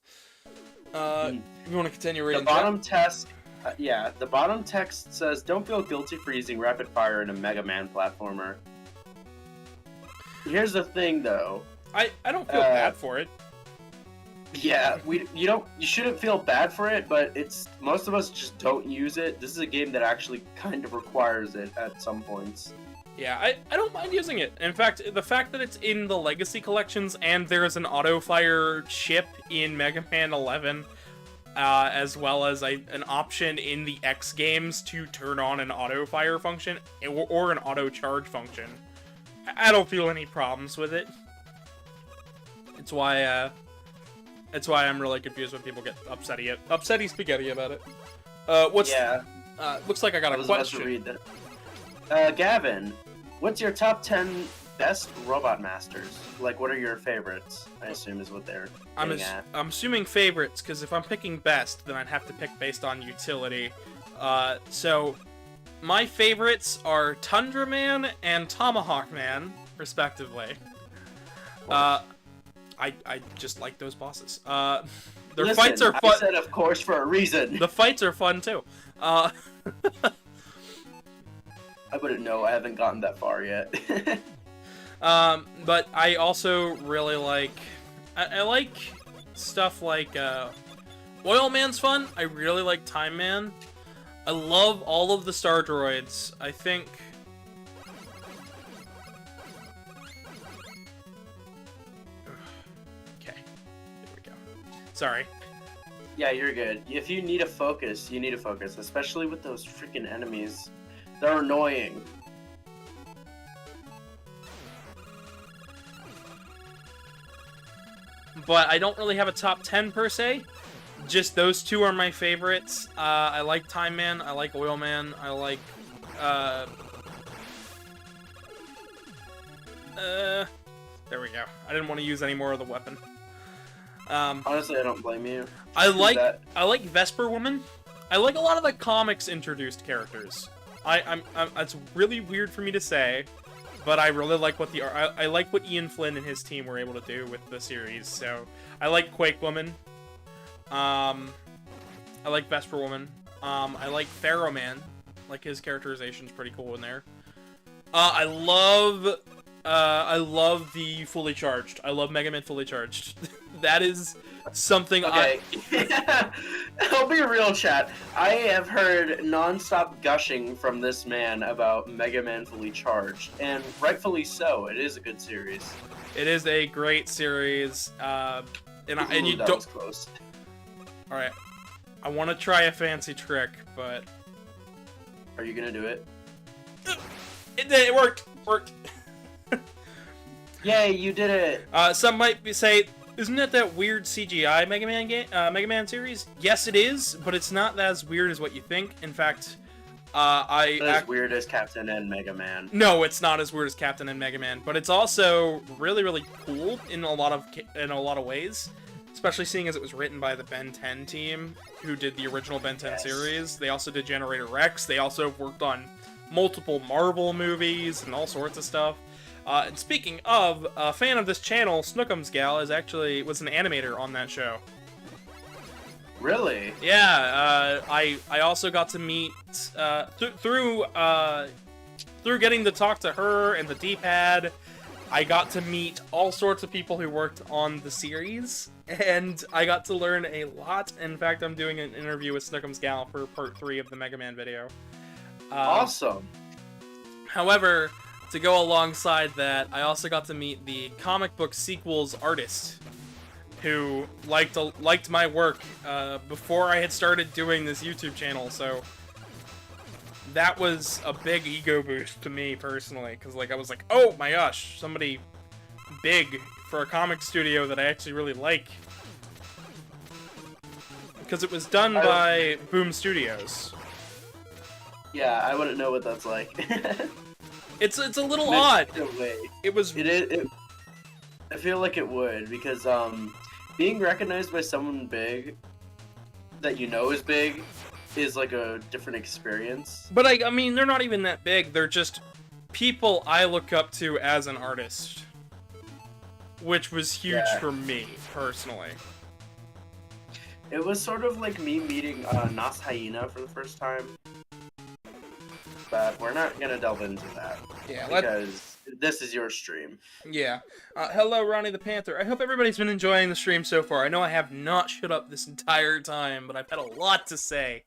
You want to continue reading? The bottom text, the bottom text says, "Don't feel guilty for using rapid fire in a Mega Man platformer." Here's the thing, though. I don't feel bad for it. Yeah, you shouldn't feel bad for it, but most of us just don't use it. This is a game that actually kind of requires it at some points. Yeah, I don't mind using it. In fact, the fact that it's in the Legacy Collections and there's an auto-fire chip in Mega Man 11, as well as an option in the X games to turn on an auto-fire function, or an auto-charge function, I don't feel any problems with it. It's why I'm really confused when people get upsetty spaghetti about it. Looks like I got a question. About to read that. Gavin, what's your top 10 best robot masters? Like, what are your favorites? I assume is what they're getting at. I'm assuming favorites, because if I'm picking best, then I'd have to pick based on utility. So, my favorites are Tundra Man and Tomahawk Man, respectively. I just like those bosses. Their fights are fun. I said, of course, for a reason. The fights are fun too. I wouldn't know. I haven't gotten that far yet. But I also really like. I like stuff like Oil Man's fun. I really like Time Man. I love all of the Star Droids. I think. Sorry. Yeah, you're good. If you need a focus, you need a focus, especially with those freaking enemies. They're annoying. But I don't really have a top 10 per se. Just those two are my favorites. I like Time Man, I like Oil Man, I like there we go. I didn't want to use any more of the weapon. Honestly, I don't blame you. I like Vesper Woman. I like a lot of the comics introduced characters. It's really weird for me to say, but I really like what I like what Ian Flynn and his team were able to do with the series. So I like Quake Woman. I like Vesper Woman. I like Pharaoh Man. Like his characterization's pretty cool in there. I love the Fully Charged. I love Mega Man Fully Charged. That is something okay. I'll be real, chat. I have heard non-stop gushing from this man about Mega Man Fully Charged, and rightfully so. It is a good series. It is a great series, and you that don't. Was close. All right, I want to try a fancy trick, but are you gonna do it? It worked. Worked. Yay, you did it! Some might say, isn't that weird CGI Mega Man game, Mega Man series? Yes, it is, but it's not as weird as what you think. In fact, as weird as Captain and Mega Man. No, it's not as weird as Captain and Mega Man, but it's also really, really cool in a lot of ways. Especially seeing as it was written by the Ben 10 team, who did the original Ben 10 series. They also did Generator Rex. They also worked on multiple Marvel movies and all sorts of stuff. And speaking of, a fan of this channel, Snookums Gal, was an animator on that show. Really? Yeah, I also got to meet, through getting to talk to her and the D-pad, I got to meet all sorts of people who worked on the series, and I got to learn a lot. In fact, I'm doing an interview with Snookums Gal for part 3 of the Mega Man video. Awesome. However, to go alongside that, I also got to meet the comic book sequels artist, who liked my work before I had started doing this YouTube channel. So that was a big ego boost to me personally, because I was like, oh my gosh, somebody big for a comic studio that I actually really like, because it was done by Boom Studios. Yeah, I wouldn't know what that's like. It's a little odd. It was. It is. I feel like it would, because being recognized by someone big that you know is big is like a different experience. But I mean, they're not even that big. They're just people I look up to as an artist, which was huge for me personally. It was sort of like me meeting Nas Hyena for the first time. But we're not gonna delve into that. Yeah, because this is your stream. Yeah. Hello, Ronnie the Panther. I hope everybody's been enjoying the stream so far. I know I have not shut up this entire time, but I've had a lot to say.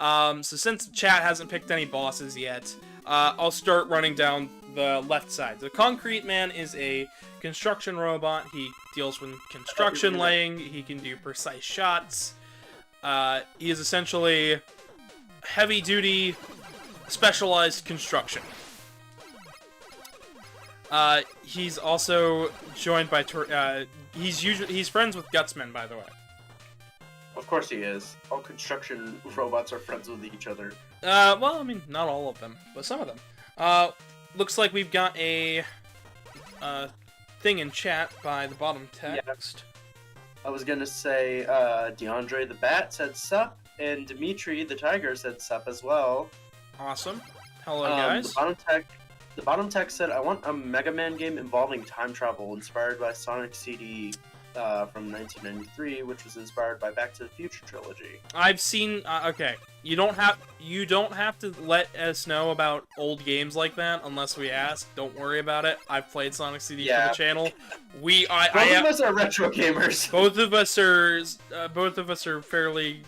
So since the chat hasn't picked any bosses yet, I'll start running down the left side. The Concrete Man is a construction robot. He deals with construction laying. He can do precise shots. He is essentially heavy-duty, specialized construction. He's also joined by he's friends with Gutsman, by the way. Of course he is. All construction robots are friends with each other. Well, I mean, not all of them, but some of them. Looks like we've got a thing in chat by the bottom text. Yeah. I was gonna say, DeAndre the Bat said sup, and Dimitri the Tiger said sup as well. Awesome. Hello, guys. The bottom text said, I want a Mega Man game involving time travel inspired by Sonic CD from 1993, which was inspired by Back to the Future trilogy. I've seen. Okay, you don't have to let us know about old games like that unless we ask. Don't worry about it. I've played Sonic CD for the channel. Both of us are retro gamers. Both of us are fairly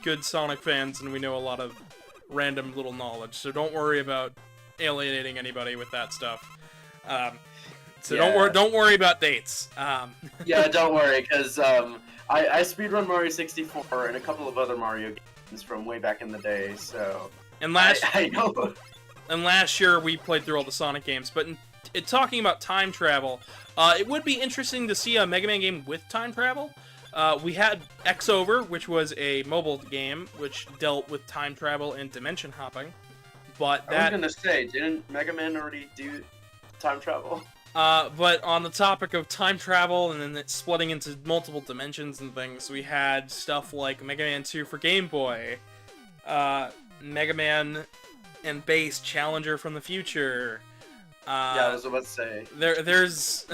good Sonic fans, and we know a lot of random little knowledge. So don't worry about alienating anybody with that stuff. Don't worry about dates. Yeah, don't worry, because I speedrun Mario 64 and a couple of other Mario games from way back in the day, so... I know. And last year we played through all the Sonic games, but in talking about time travel, it would be interesting to see a Mega Man game with time travel. We had X-Over, which was a mobile game, which dealt with time travel and dimension hopping. But I was gonna say, didn't Mega Man already do time travel? But on the topic of time travel and then it splitting into multiple dimensions and things, we had stuff like Mega Man 2 for Game Boy, Mega Man and Bass Challenger from the Future. Yeah, I was about to say. There's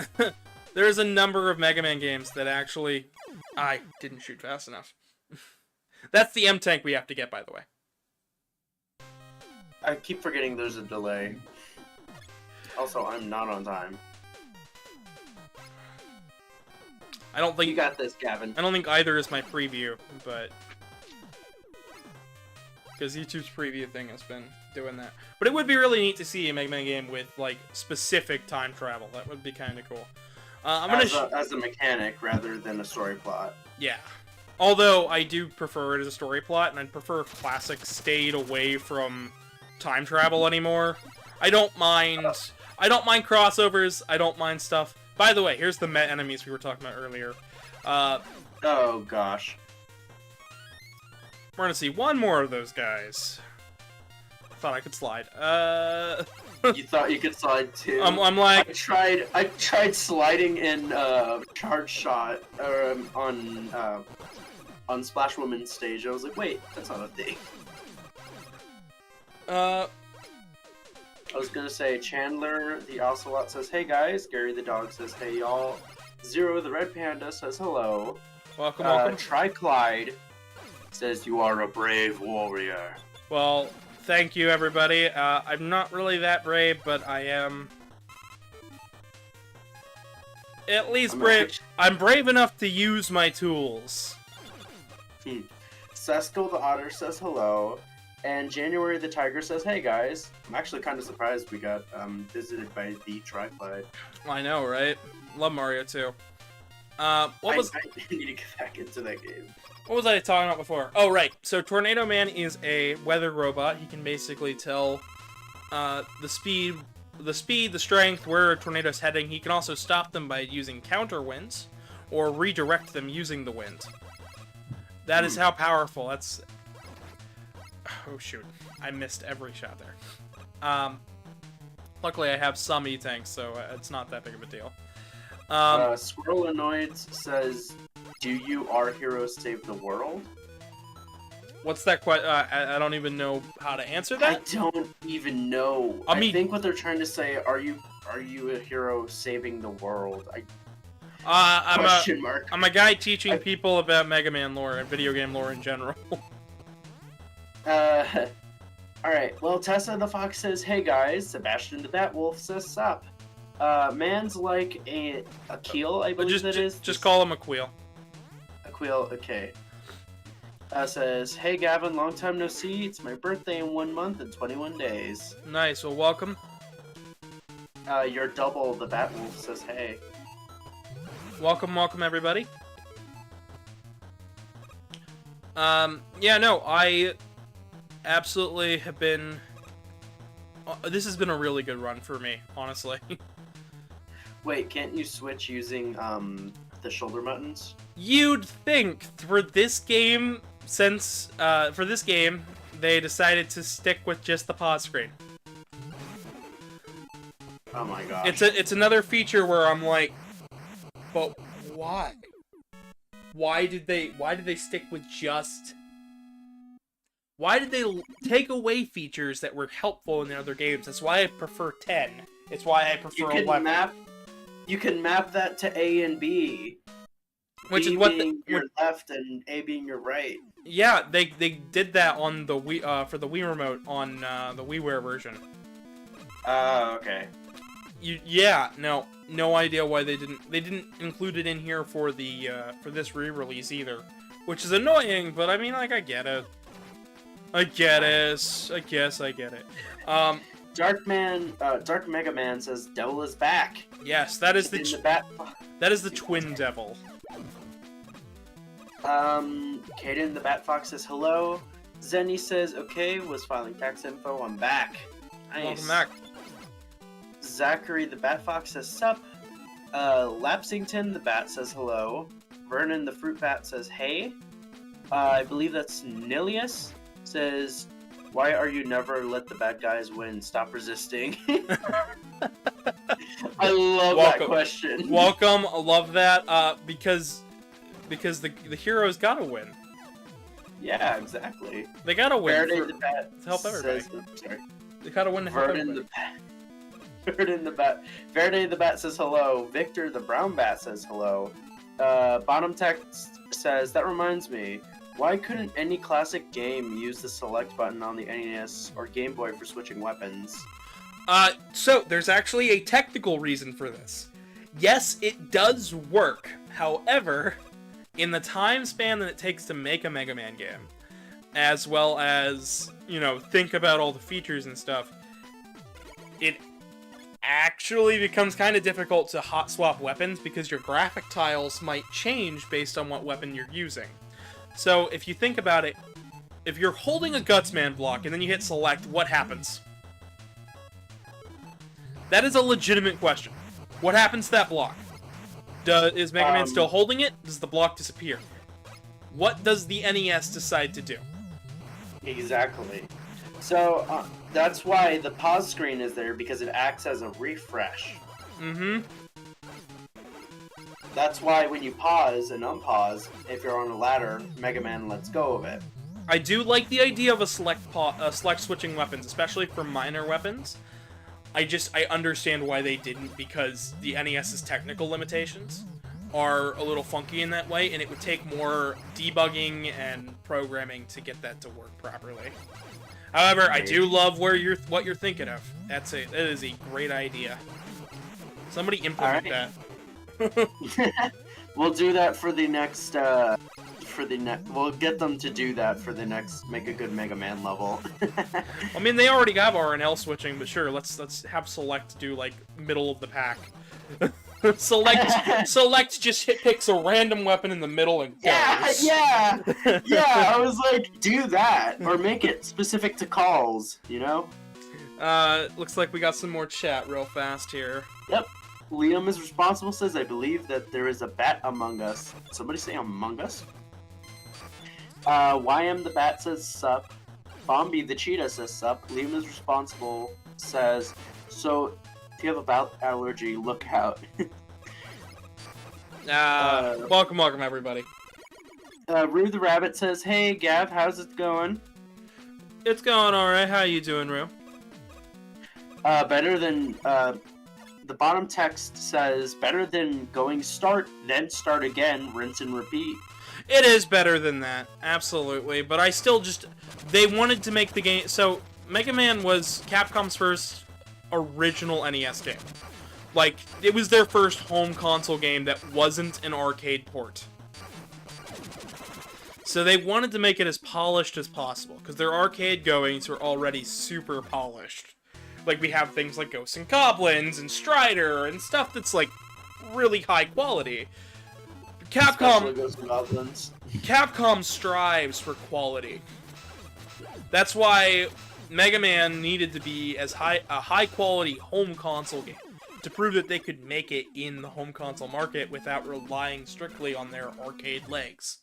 there's a number of Mega Man games that actually I didn't shoot fast enough. That's the M-Tank we have to get, by the way. I keep forgetting there's a delay. Also, I'm not on time. I don't think you got this, Gavin. I don't think either is my preview, but because YouTube's preview thing has been doing that. But it would be really neat to see a Mega Man game with like specific time travel. That would be kind of cool. As a mechanic rather than a story plot. Yeah. Although I do prefer it as a story plot, and I'd prefer if Classic stayed away from time travel anymore. I don't mind crossovers. I don't mind stuff. By the way, here's the Met enemies we were talking about earlier. Oh gosh. We're gonna see one more of those guys. I thought I could slide. You thought you could slide too? I'm like... I tried sliding in Charge Shot on Splash Woman's stage. I was like, wait, that's not a thing. I was gonna say, Chandler the Ocelot says, hey guys. Gary the Dog says, hey y'all. Zero the Red Panda says, hello. Welcome, welcome. Try Clyde says, you are a brave warrior. Well, thank you, everybody. I'm not really that brave, but I am at least brave. I'm brave enough to use my tools. Seskel the Otter says, hello. And January the Tiger says, hey guys. I'm actually kind of surprised we got visited by the Tripod. I know, right? Love Mario too. I need to get back into that game. What was I talking about before? Oh, right. So Tornado Man is a weather robot. He can basically tell the speed, the strength, where a tornado's heading. He can also stop them by using counter winds or redirect them using the wind. That is how powerful. That's... Oh, shoot. I missed every shot there. Luckily, I have some E-tanks, so it's not that big of a deal. Squirrel Annoyed says, do you, our heroes, save the world? What's that question? I don't even know how to answer I that. don't even know. I mean- I think what they're trying to say, are you a hero saving the world? I'm Question mark. a guy teaching people about Mega Man lore and video game lore in general. Alright, well, Tessa the Fox says, hey guys, Sebastian the Batwolf says sup. Man's like a keel, I believe that is. Just call him a queel. A queel, okay. Says, hey Gavin, long time no see, it's my birthday in 1 month and 21 days. Nice, well welcome. Your double, the Batwolf, says hey. Welcome everybody. Yeah, no, I absolutely have been... this has been a really good run for me, honestly. Wait, can't you switch using, the shoulder buttons? You'd think for this game, for this game, they decided to stick with just the pause screen. Oh my gosh. It's another feature where I'm like, but why? Why did they stick with just... Why did they take away features that were helpful in the other games? That's why I prefer 10. It's why I prefer 11. You can map that to A and B. Which B is what being your left and A being your right. Yeah, they did that on the Wii for the Wii remote on the WiiWare version. Okay. No idea why they didn't include it in here for the for this re-release either, which is annoying. But I mean, like, I get it. I guess I get it. Dark Mega Man says Devil is back. Yes, that is that is the Twin Devil. Kaden the Bat Fox says hello. Zenny says okay, was filing tax info, I'm back. Nice. Welcome back. Zachary the Bat Fox says sup. Lapsington the Bat says hello. Vernon the Fruit Bat says hey. I believe that's Nilius says, why are you never let the bad guys win? Stop resisting. I love that question. Welcome, I love that. Because the heroes gotta win. Yeah, exactly. They gotta win Faraday the Bat to help everybody. Sorry. They gotta win to help Vernon everybody. the Bat. Faraday the Bat says hello. Victor the Brown Bat says hello. Bottom text says, that reminds me, why couldn't any classic game use the select button on the NES or Game Boy for switching weapons? So there's actually a technical reason for this. Yes, it does work. However, in the time span that it takes to make a Mega Man game, as well as, think about all the features and stuff, it actually becomes kind of difficult to hot swap weapons because your graphic tiles might change based on what weapon you're using. So, if you think about it, if you're holding a Gutsman block and then you hit select, what happens? That is a legitimate question. What happens to that block? Is Mega Man still holding it? Does the block disappear? What does the NES decide to do? Exactly. So, that's why the pause screen is there, because it acts as a refresh. Mm-hmm. That's why when you pause and unpause, if you're on a ladder, Mega Man lets go of it. I do like the idea of a select switching weapons, especially for minor weapons. I understand why they didn't, because the NES's technical limitations are a little funky in that way, and it would take more debugging and programming to get that to work properly. However, I do love what you're thinking of. That is a great idea. Somebody implement that. We'll do that for the next, we'll get them to do that for the next Make a Good Mega Man level. I mean, they already have RNL switching, but sure, let's have Select do, like, middle of the pack. Select just picks a random weapon in the middle and goes. Yeah, I was like, do that, or make it specific to calls, Looks like we got some more chat real fast here. Yep. Liam is responsible, says, I believe that there is a bat among us. Somebody say Among Us? YM the Bat says sup. Bombi the Cheetah says sup. Liam is responsible, says, so if you have a bat allergy, look out. Welcome everybody. Rue the Rabbit says, "Hey, Gav, how's it going?" It's going alright. How you doing, Rue? Better than, the bottom text says, better than going start, then start again, rinse and repeat. It is better than that, absolutely. But I still just... They wanted to make the game... So, Mega Man was Capcom's first original NES game. Like, it was their first home console game that wasn't an arcade port. So they wanted to make it as polished as possible, because their arcade goings were already super polished. Like, we have things like Ghosts and Goblins and Strider and stuff that's, like, really high quality. Capcom strives for quality. That's why Mega Man needed to be a high quality home console game, to prove that they could make it in the home console market without relying strictly on their arcade legs.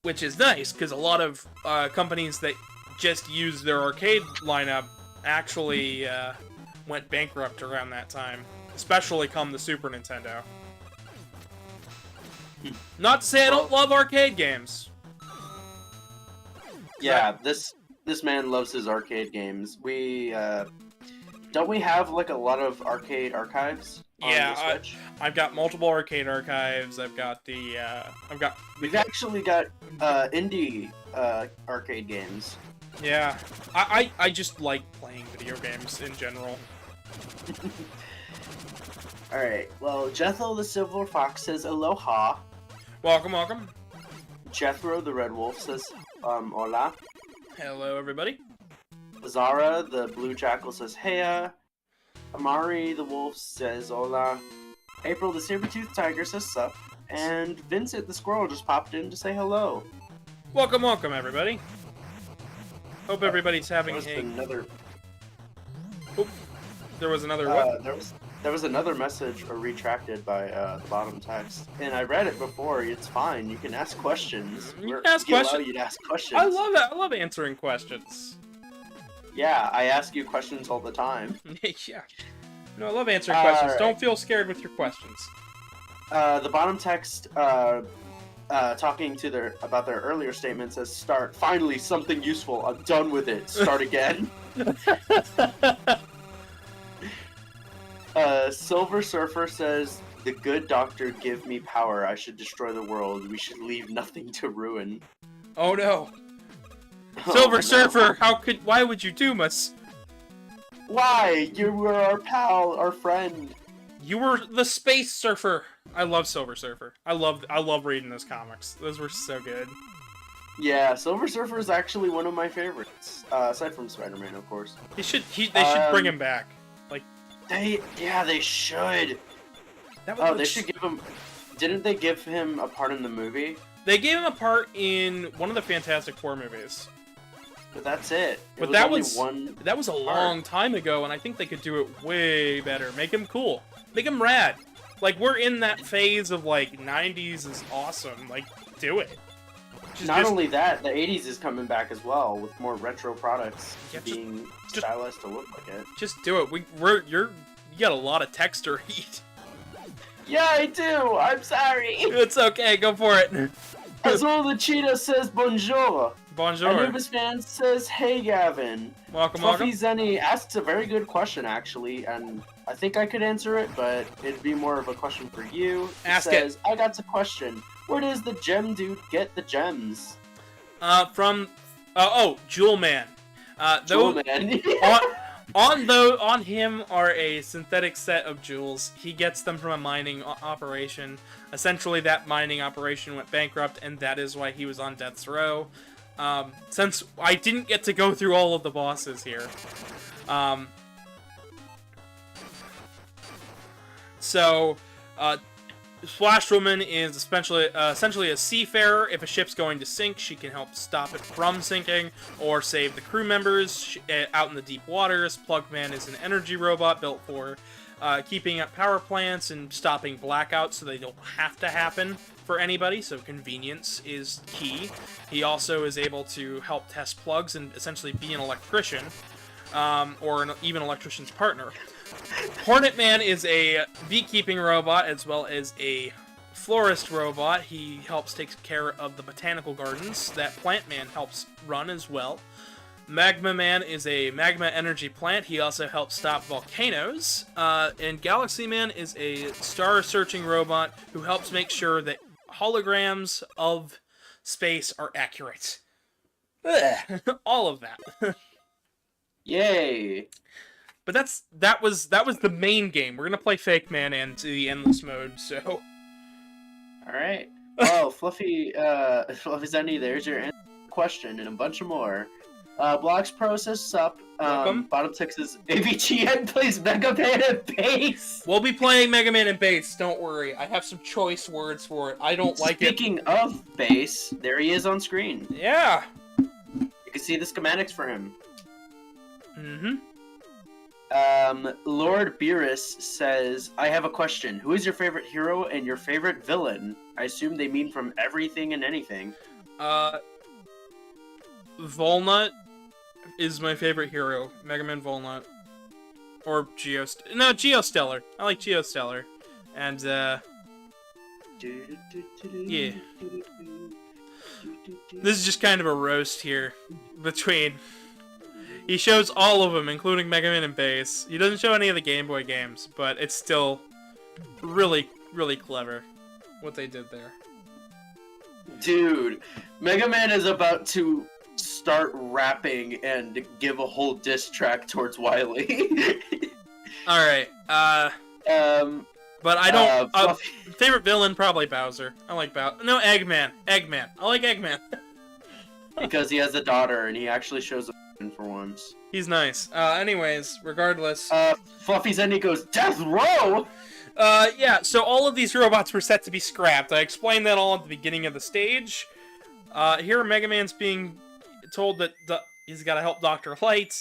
Which is nice, because a lot of companies that just use their arcade lineup actually went bankrupt around that time. Especially come the Super Nintendo. Not to say I don't love arcade games. Yeah, this man loves his arcade games. We, don't we have, like, a lot of arcade archives on the Switch? I've got multiple arcade archives. I've got the, We've actually got, indie, arcade games. Yeah. I just like playing video games in general. Alright, well, Jethro the Silver Fox says aloha. Welcome, welcome. Jethro the Red Wolf says, hola. Hello, everybody. Zara the Blue Jackal says, heya. Amari the Wolf says, hola. April the Saber-Toothed Tiger says, sup. And Vincent the Squirrel just popped in to say hello. Welcome, welcome, everybody. Hope everybody's having another... Oop. There was another what? There was another message retracted by the bottom text, and I read it before. It's fine. You can ask questions. You can ask questions. You to ask questions. I love it. I love answering questions. Yeah, I ask you questions all the time. Yeah. No, I love answering questions. Right. Don't feel scared with your questions. The bottom text, talking to about their earlier statement says, "Start. Finally, something useful. I'm done with it. Start again." Silver Surfer says, "The good doctor give me power. I should destroy the world. We should leave nothing to ruin." Oh no. Silver Surfer, why would you doom us? Why? You were our pal, our friend. You were the Space Surfer. I love Silver Surfer. I love reading those comics. Those were so good. Yeah, Silver Surfer is actually one of my favorites. Aside from Spider-Man, of course. They should bring him back. Like they should. They should give him. Didn't they give him a part in the movie? They gave him a part in one of the Fantastic Four movies. But that's it. But that was a long time ago, and I think they could do it way better. Make him cool. Make him rad. Like, we're in that phase of, like, 90s is awesome. Like, do it. Not only that, the 80s is coming back as well, with more retro products being stylized to look like it. Just do it. You got a lot of text to read. Yeah, I do! I'm sorry! It's okay, go for it. Azul the Cheetah says bonjour. Bonjour. Anubis fan says, hey Gavin. Welcome, Fluffy Zenny asks a very good question, actually, and I think I could answer it, but it'd be more of a question for you. Ask it. I got a question. Where does the gem dude get the gems? Jewel Man. Jewel Man. On him are a synthetic set of jewels. He gets them from a mining operation. Essentially, that mining operation went bankrupt, and that is why he was on death's row. Since I didn't get to go through all of the bosses here. Splash Woman is essentially a seafarer. If a ship's going to sink, she can help stop it from sinking or save the crew members out in the deep waters. Plugman is an energy robot built for keeping up power plants and stopping blackouts so they don't have to happen for anybody, so convenience is key. He also is able to help test plugs and essentially be an electrician, or even electrician's partner. Hornet Man is a beekeeping robot as well as a Florist robot. He helps take care of the botanical gardens that Plant Man helps run as well. Magma Man is a magma energy plant. He also helps stop volcanoes. And Galaxy Man is a star-searching robot who helps make sure that holograms of space are accurate. All of that. Yay! But that was the main game. We're gonna play Fake Man and the endless mode. So. All right. Oh, Fluffy Zenny, there's your question and a bunch of more. Blocks Pro says sup. Welcome. Bottom Texas AVGN plays Mega Man and Bass. We'll be playing Mega Man and Bass. Don't worry. I have some choice words for it. I don't like it. Speaking of Bass, there he is on screen. Yeah. You can see the schematics for him. Mm-hmm. Lord Beerus says, I have a question. Who is your favorite hero and your favorite villain? I assume they mean from everything and anything. Volnut is my favorite hero. Mega Man Volnut. Or Geostellar. I like Geostellar. And, yeah. This is just kind of a roast here between... He shows all of them, including Mega Man and Bass. He doesn't show any of the Game Boy games, but it's still really, really clever what they did there. Dude, Mega Man is about to start rapping and give a whole diss track towards Wily. Alright, but I don't... favorite villain, probably Bowser. I like Bowser. No, Eggman. Eggman. I like Eggman. Because he has a daughter, and he actually shows up for once. He's nice. Anyways, regardless... Fluffy Zenny goes, Death Row! Yeah, so all of these robots were set to be scrapped. I explained that all at the beginning of the stage. Here Mega Man's being told that he's gotta help Dr. Light.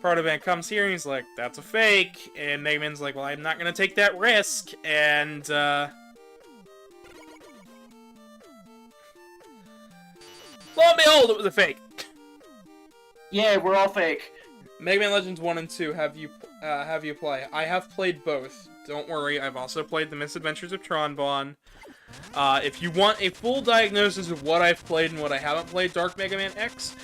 Proto Man comes here and he's like, that's a fake. And Mega Man's like, well, I'm not gonna take that risk. And, lo and behold, it was a fake. Yeah, we're all fake. Mega Man Legends 1 and 2 have you play. I have played both. Don't worry, I've also played The Misadventures of Tron-Bon. If you want a full diagnosis of what I've played and what I haven't played Dark Mega Man X,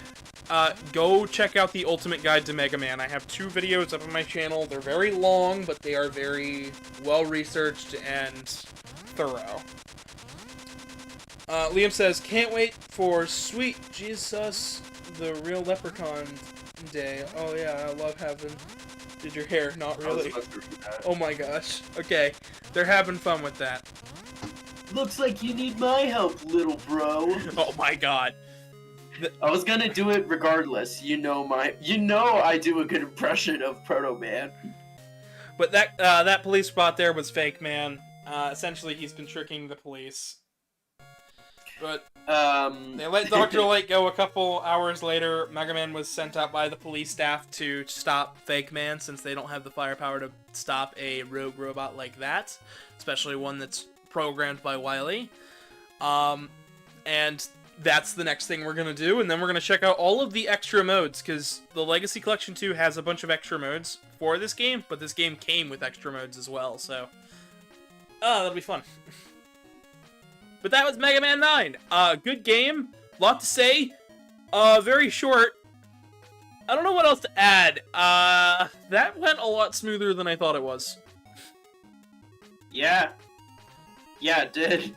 go check out the Ultimate Guide to Mega Man. I have 2 videos up on my channel. They're very long, but they are very well-researched and thorough. Liam says, can't wait for Sweet Jesus, the Real Leprechaun Day. Oh yeah, I love having... Did your hair? Not really. Oh my gosh. Okay, they're having fun with that. Looks like you need my help, little bro. Oh my god. I was gonna do it regardless. You know I do a good impression of Proto Man. But that police spot there was Fake Man. Essentially, he's been tricking the police. But they let Dr. Light go a couple hours later. Mega Man was sent out by the police staff to stop Fake Man, since they don't have the firepower to stop a rogue robot like that, especially one that's programmed by Wily. And that's the next thing we're going to do, and then we're going to check out all of the extra modes, because the Legacy Collection 2 has a bunch of extra modes for this game, but this game came with extra modes as well, so... that'll be fun. But that was Mega Man 9. Good game. Lot to say. Very short. I don't know what else to add. That went a lot smoother than I thought it was. Yeah. Yeah, it did.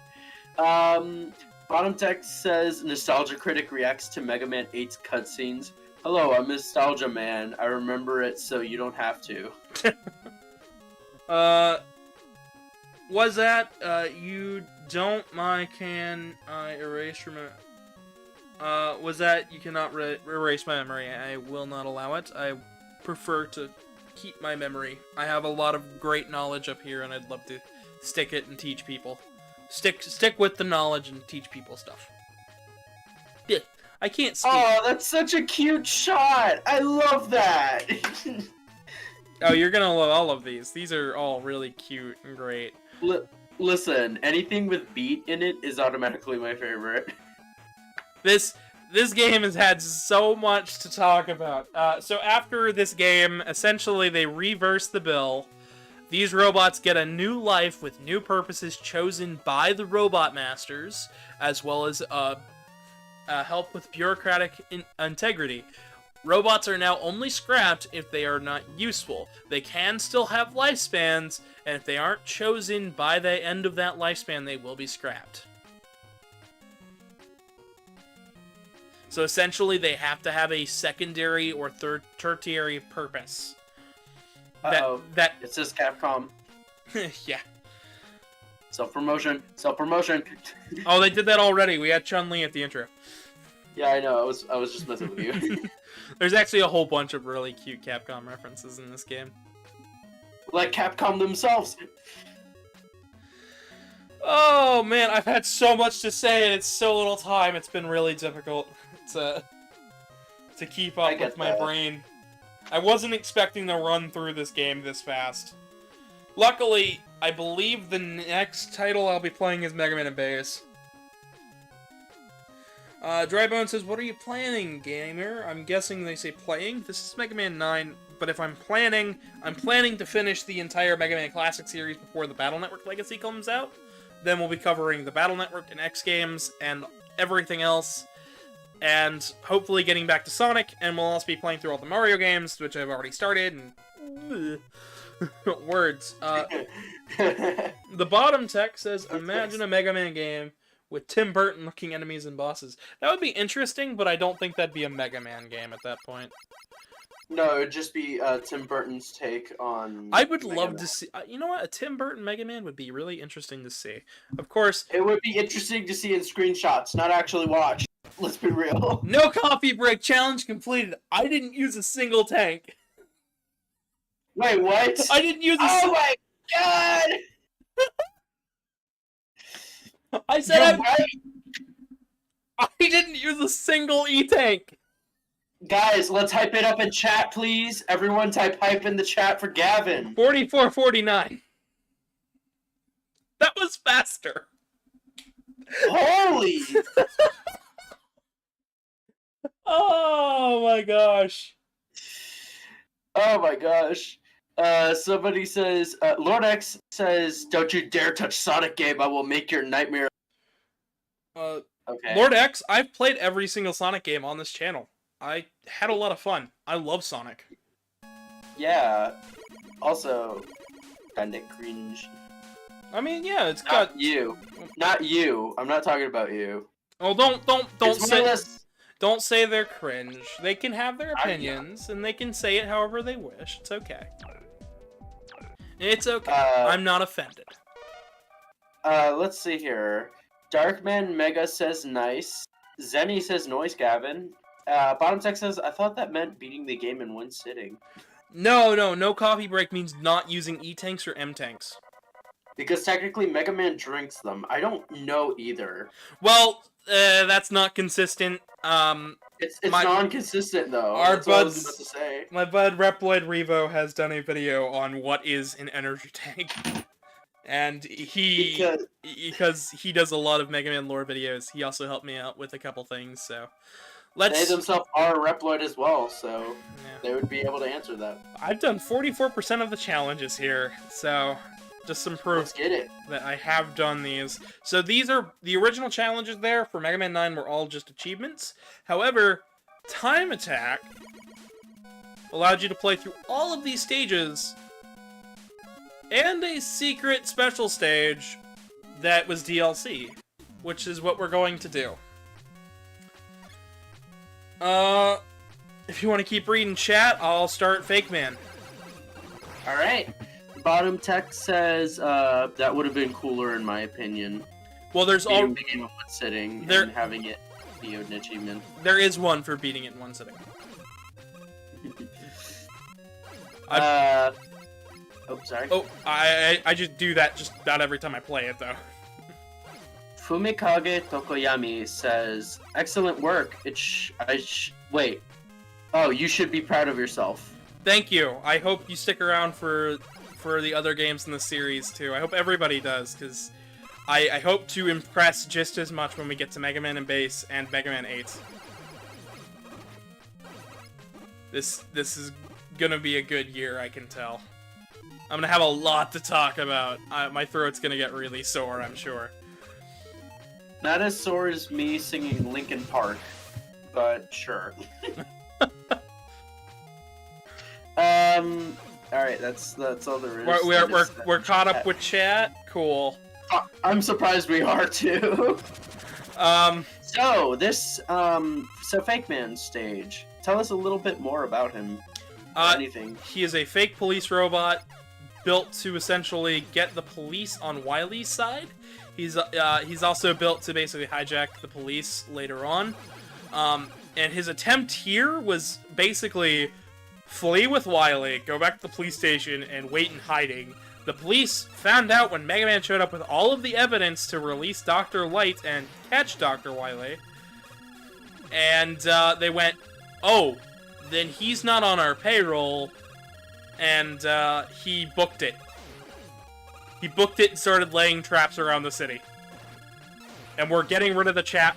Bottom text says, Nostalgia Critic reacts to Mega Man 8's cutscenes. Hello, I'm Nostalgia Man. I remember it so you don't have to. Was that, you don't mind, can I erase your memory? Was that, you cannot erase my memory? I will not allow it. I prefer to keep my memory. I have a lot of great knowledge up here, and I'd love to stick it and teach people. Stick with the knowledge and teach people stuff. Yeah, I can't speak. Oh, that's such a cute shot! I love that! Oh, you're gonna love all of these. These are all really cute and great. Listen, anything with beat in it is automatically my favorite. This game has had so much to talk about. So after this game, essentially they reversed the bill. These robots get a new life with new purposes chosen by the robot masters, as well as help with bureaucratic integrity. Robots are now only scrapped if they are not useful. They can still have lifespans, and if they aren't chosen by the end of that lifespan, they will be scrapped. So essentially, they have to have a secondary or tertiary purpose. That it says Capcom. yeah. Self-promotion. Self-promotion. Oh, they did that already. We had Chun-Li at the intro. Yeah, I know. I was just messing with you. There's actually a whole bunch of really cute Capcom references in this game. Like Capcom themselves. Oh man, I've had so much to say and it's so little time. It's been really difficult to keep up with my brain. I wasn't expecting to run through this game this fast. Luckily, I believe the next title I'll be playing is Megaman and Bass. Drybone says, what are you planning, gamer? I'm guessing they say playing. This is Mega Man 9, but if I'm planning to finish the entire Mega Man Classic series before the Battle Network Legacy comes out. Then we'll be covering the Battle Network and X games and everything else. And hopefully getting back to Sonic, and we'll also be playing through all the Mario games, which I've already started, and... words. The bottom text says, imagine a Mega Man game with Tim Burton-looking enemies and bosses. That would be interesting, but I don't think that'd be a Mega Man game at that point. No, it'd just be Tim Burton's take on... I would love to see... you know what? A Tim Burton Mega Man would be really interesting to see. Of course... It would be interesting to see in screenshots, not actually watch. Let's be real. No coffee break. Challenge completed. I didn't use a single tank. Wait, what? I didn't use a Oh my god! I said I didn't use a single E-tank. Guys, let's hype it up in chat, please. Everyone type hype in the chat for Gavin. 4449. That was faster. Holy! Oh my gosh. Oh my gosh. Somebody says, Lord X says, don't you dare touch Sonic game, I will make your nightmare. Okay. Lord X, I've played every single Sonic game on this channel. I had a lot of fun. I love Sonic. Yeah. Also, kinda cringe. I mean, yeah, it's Not got... you. Not you. I'm not talking about you. Oh, don't say they're cringe. They can have their opinions, and they can say it however they wish. It's okay. It's okay. I'm not offended. Let's see here. Darkman Mega says nice. Zenny says noise, Gavin. Bottom Tech says, I thought that meant beating the game in one sitting. No coffee break means not using E-tanks or M-tanks. Because technically Mega Man drinks them. I don't know either. Well, that's not consistent. It's non-consistent though. That's what I was about to say. My bud Reploid Revo has done a video on what is an energy tank. And because he does a lot of Mega Man lore videos, he also helped me out with a couple things, so... They themselves are a Reploid as well, so they would be able to answer that. I've done 44% of the challenges here, so just some proof that I have done these. So these are the original challenges there for Mega Man 9 were all just achievements. However, Time Attack allowed you to play through all of these stages and a secret special stage that was DLC, which is what we're going to do. If you want to keep reading chat, I'll start Fake Man. Alright. Bottom text says, that would have been cooler in my opinion. Well, there's all beating it one sitting and having it be an achievement. There is one for beating it in one sitting. Oh, sorry. Oh, I just do that just about every time I play it, though. Fumikage Tokoyami says, excellent work. Wait. Oh, you should be proud of yourself. Thank you. I hope you stick around for the other games in the series, too. I hope everybody does, because I hope to impress just as much when we get to Mega Man and Bass and Mega Man 8. This is gonna be a good year, I can tell. I'm gonna have a lot to talk about. My throat's gonna get really sore, I'm sure. Not as sore as me singing Linkin Park, but sure. Alright, that's all there is. We're caught up with chat? Cool. I'm surprised we are, too. So, Fake Man stage. Tell us a little bit more about him. Anything. He is a fake police robot built to essentially get the police on Wily's side. He's also built to basically hijack the police later on. And his attempt here was basically flee with Wily, go back to the police station, and wait in hiding. The police found out when Megaman showed up with all of the evidence to release Dr. Light and catch Dr. Wily. And they went, oh, then he's not on our payroll, and he booked it. He booked it and started laying traps around the city. And we're getting rid of the trap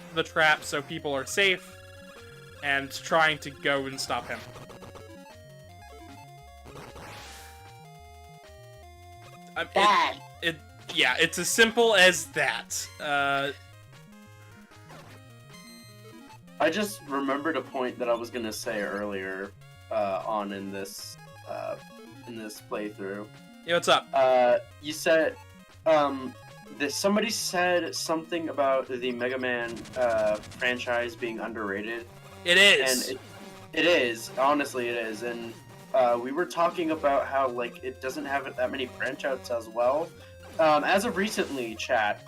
so people are safe, and trying to go and stop him. Yeah, it's as simple as that. I just remembered a point that I was gonna say earlier on in this playthrough. Yeah, what's up? You said somebody said something about the Mega Man franchise being underrated. It is. And it is. Honestly, it is. And we were talking about how like it doesn't have that many branch outs as well. As of recently, chat,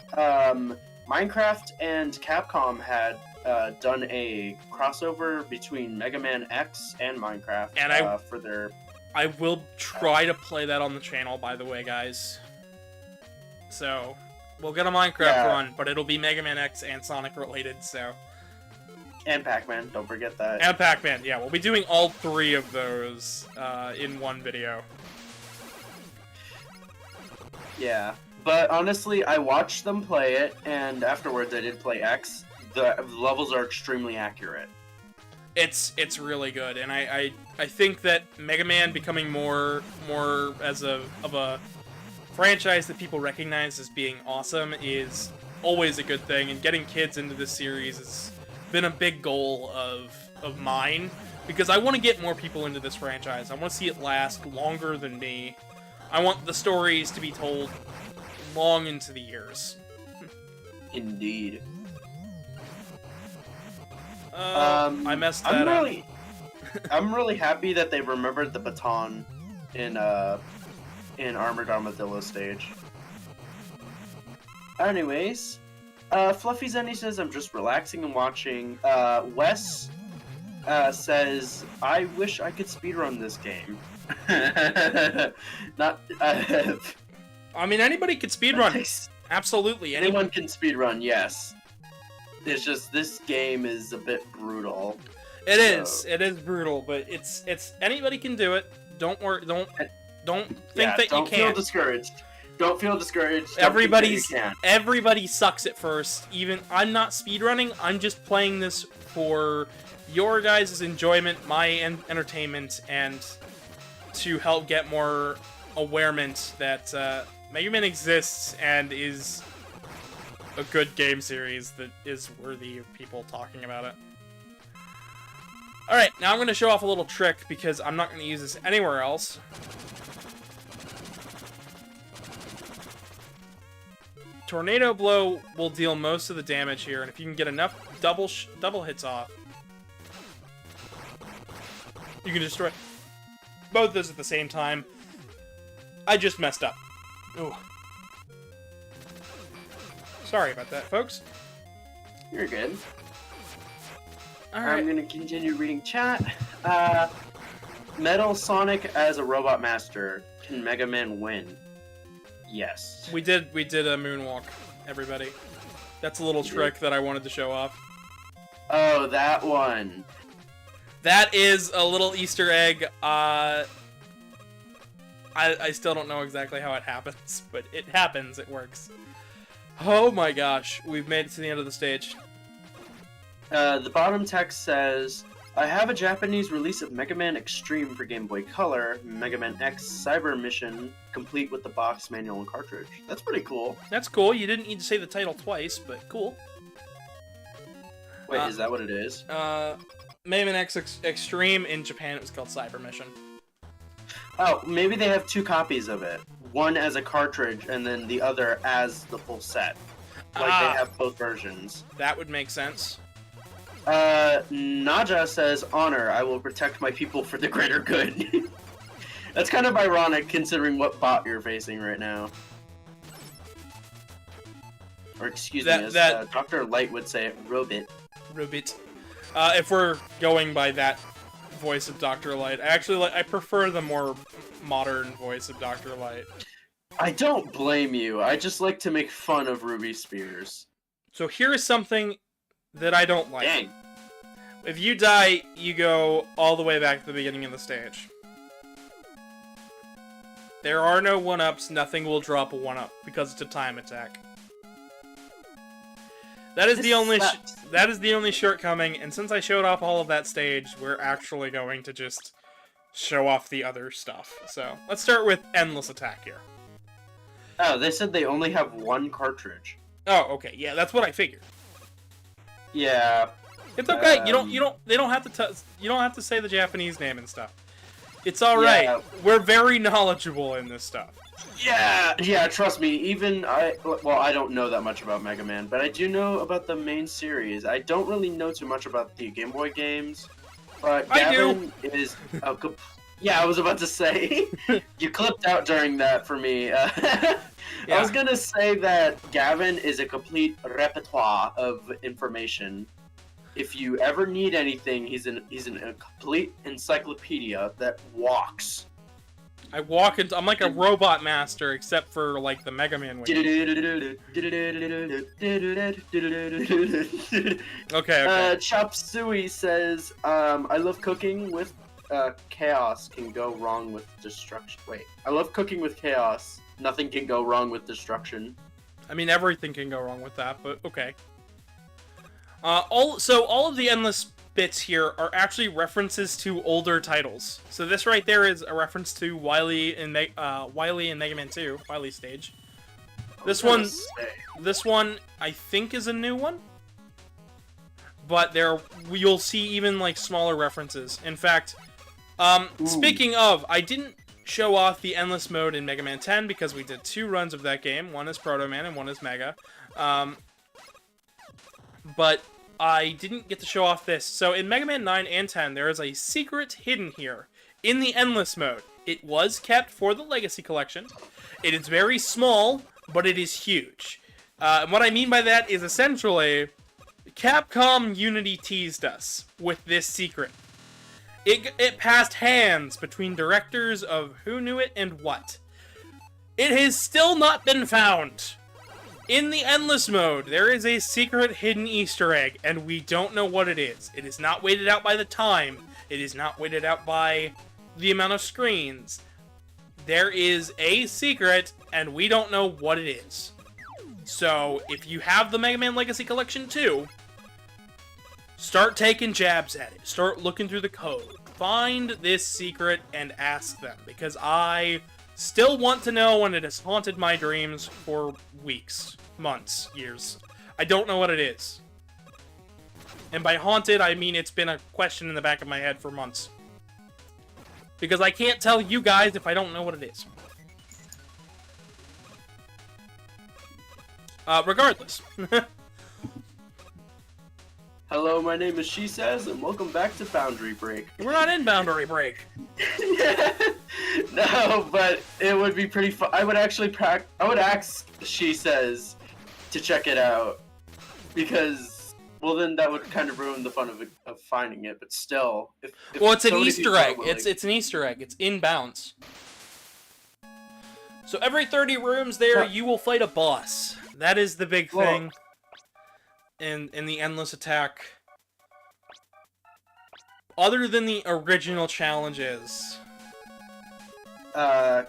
Minecraft and Capcom had done a crossover between Mega Man X and Minecraft, and I will try to play that on the channel, by the way, guys. So we'll get a Minecraft run, but it'll be Mega Man X and Sonic related. So. And Pac-Man, don't forget that. And Pac-Man, yeah, we'll be doing all three of those in one video. Yeah, but honestly, I watched them play it, and afterwards I did play X. The levels are extremely accurate. It's really good, and I think that Mega Man becoming more as of a franchise that people recognize as being awesome is always a good thing, and getting kids into this series has been a big goal of mine, because I want to get more people into this franchise. I want to see it last longer than me. I want the stories to be told long into the years. Indeed. I messed that up. I'm really happy that they remembered the baton in Armored Armadillo stage. Anyways, Fluffy Zenny says, I'm just relaxing and watching. Wes says, I wish I could speedrun this game. I mean, anybody could speedrun. Absolutely. Anyone can speedrun, yes. It's just, this game is a bit brutal. It is brutal, but it's anybody can do it. Don't worry, don't think that you can't. Don't feel discouraged. Don't feel discouraged. Everybody sucks at first. Even I'm not speedrunning. I'm just playing this for your guys' enjoyment, my entertainment, and to help get more awareness that Mega Man exists and is a good game series that is worthy of people talking about it. Alright, now I'm going to show off a little trick because I'm not going to use this anywhere else. Tornado Blow will deal most of the damage here, and if you can get enough double hits off, you can destroy both of those at the same time. I just messed up. Ooh. Sorry about that, folks. You're good. Alright. I'm gonna continue reading chat. Metal Sonic as a robot master. Can Mega Man win? Yes. We did a moonwalk, everybody. That's a little trick that I wanted to show off. Oh, that one. That is a little Easter egg. I still don't know exactly how it happens, but it happens. It works. Oh my gosh, we've made it to the end of the stage. The bottom text says, I have a Japanese release of Mega Man Extreme for Game Boy Color, Mega Man X Cyber Mission, complete with the box, manual, and cartridge. That's pretty cool. That's cool. You didn't need to say the title twice, but cool. Wait, is that what it is? Mega Man X Extreme, in Japan it was called Cyber Mission. Oh, maybe they have 2 copies of it. One as a cartridge, and then the other as the full set. Like, they have both versions. That would make sense. Naja says, honor, I will protect my people for the greater good. That's kind of ironic considering what bot you're facing right now. Or excuse me, as Dr. Light would say, Robit. Robit. If we're going by that voice of Dr. Light, I prefer the more modern voice of Dr. Light. I don't blame you. I just like to make fun of Ruby Spears. So here is something that I don't like. Dang. If you die, you go all the way back to the beginning of the stage. There are no 1-ups, nothing will drop a 1-up, because it's a time attack. That is the only shortcoming, and since I showed off all of that stage, we're actually going to just show off the other stuff. So, let's start with Endless Attack here. Oh, they said they only have 1 cartridge. Oh, okay, yeah, that's what I figured. Yeah. It's okay. They don't have to say the Japanese name and stuff. It's all right. Yeah. We're very knowledgeable in this stuff. Yeah, trust me, I don't know that much about Mega Man, but I do know about the main series. I don't really know too much about the Game Boy games, but Gavin is a yeah, I was about to say, you clipped out during that for me. Yeah. I was gonna say that Gavin is a complete repertoire of information. If you ever need anything, he's a complete encyclopedia that walks. I'm like a robot master, except for like the Mega Man wing. Okay. Chop Suey says, I love cooking with chaos can go wrong with destruction. Wait, I love cooking with chaos. Nothing can go wrong with destruction. I mean, everything can go wrong with that, but okay. All of the endless bits here are actually references to older titles. So this right there is a reference to Wily and Mega Man 2, Wily stage. This one I think is a new one, but you'll see even like smaller references. In fact, speaking of, I didn't show off the endless mode in Mega Man 10 because we did 2 runs of that game. One is Proto Man and one is Mega. But I didn't get to show off this. So in Mega Man 9 and 10, there is a secret hidden here in the endless mode. It was kept for the Legacy Collection. It is very small, but it is huge. And what I mean by that is essentially, Capcom Unity teased us with this secret. It passed hands between directors of who knew it and what. It has still not been found. In the endless mode, there is a secret hidden Easter egg, and we don't know what it is. It is not weighted out by the time. It is not weighted out by the amount of screens. There is a secret, and we don't know what it is. So, if you have the Mega Man Legacy Collection 2, start taking jabs at it. Start looking through the code. Find this secret and ask them, because I still want to know, and it has haunted my dreams for weeks, months, years. I don't know what it is. And by haunted, I mean it's been a question in the back of my head for months. Because I can't tell you guys if I don't know what it is. Regardless. Hello, my name is She Says, and welcome back to Boundary Break. We're not in Boundary Break. No, but it would be pretty fun. I would ask She Says to check it out, because, well, then that would kind of ruin the fun of finding it. But still, if well, it's an Easter egg. It's an Easter egg. It's in bounds. So every 30 rooms there, you will fight a boss. That is the big thing. In the endless attack. Other than the original challenges. Kurama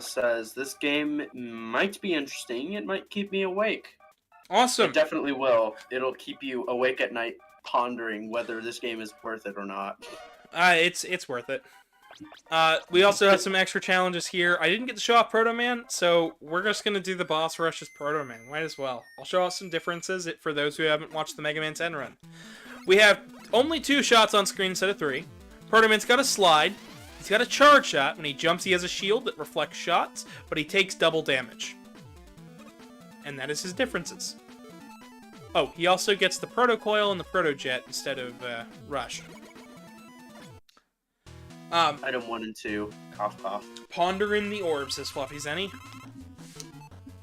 says, this game might be interesting. It might keep me awake. Awesome. It definitely will. It'll keep you awake at night pondering whether this game is worth it or not. It's worth it. We also have some extra challenges here. I didn't get to show off Proto Man, so we're just gonna do the boss rush as Proto Man. Might as well. I'll show off some differences for those who haven't watched the Mega Man 10 run. We have only 2 shots on screen instead of 3. Proto Man's got a slide. He's got a charge shot. When he jumps, he has a shield that reflects shots, but he takes double damage. And that is his differences. Oh, he also gets the Proto Coil and the Proto Jet instead of Rush. Item 1 and 2. Cough, cough. Pondering the orb, says Fluffy Zenny.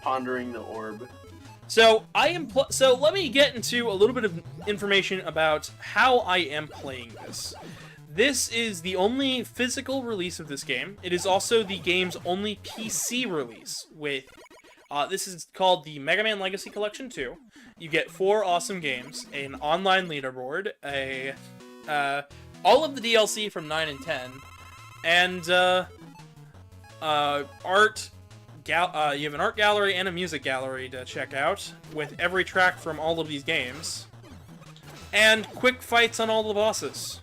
Pondering the orb. So so let me get into a little bit of information about how I am playing this. This is the only physical release of this game. It is also the game's only PC release. This is called the Mega Man Legacy Collection 2. You get 4 awesome games, an online leaderboard, all of the DLC from 9 and 10, and you have an art gallery and a music gallery to check out, with every track from all of these games, and quick fights on all the bosses.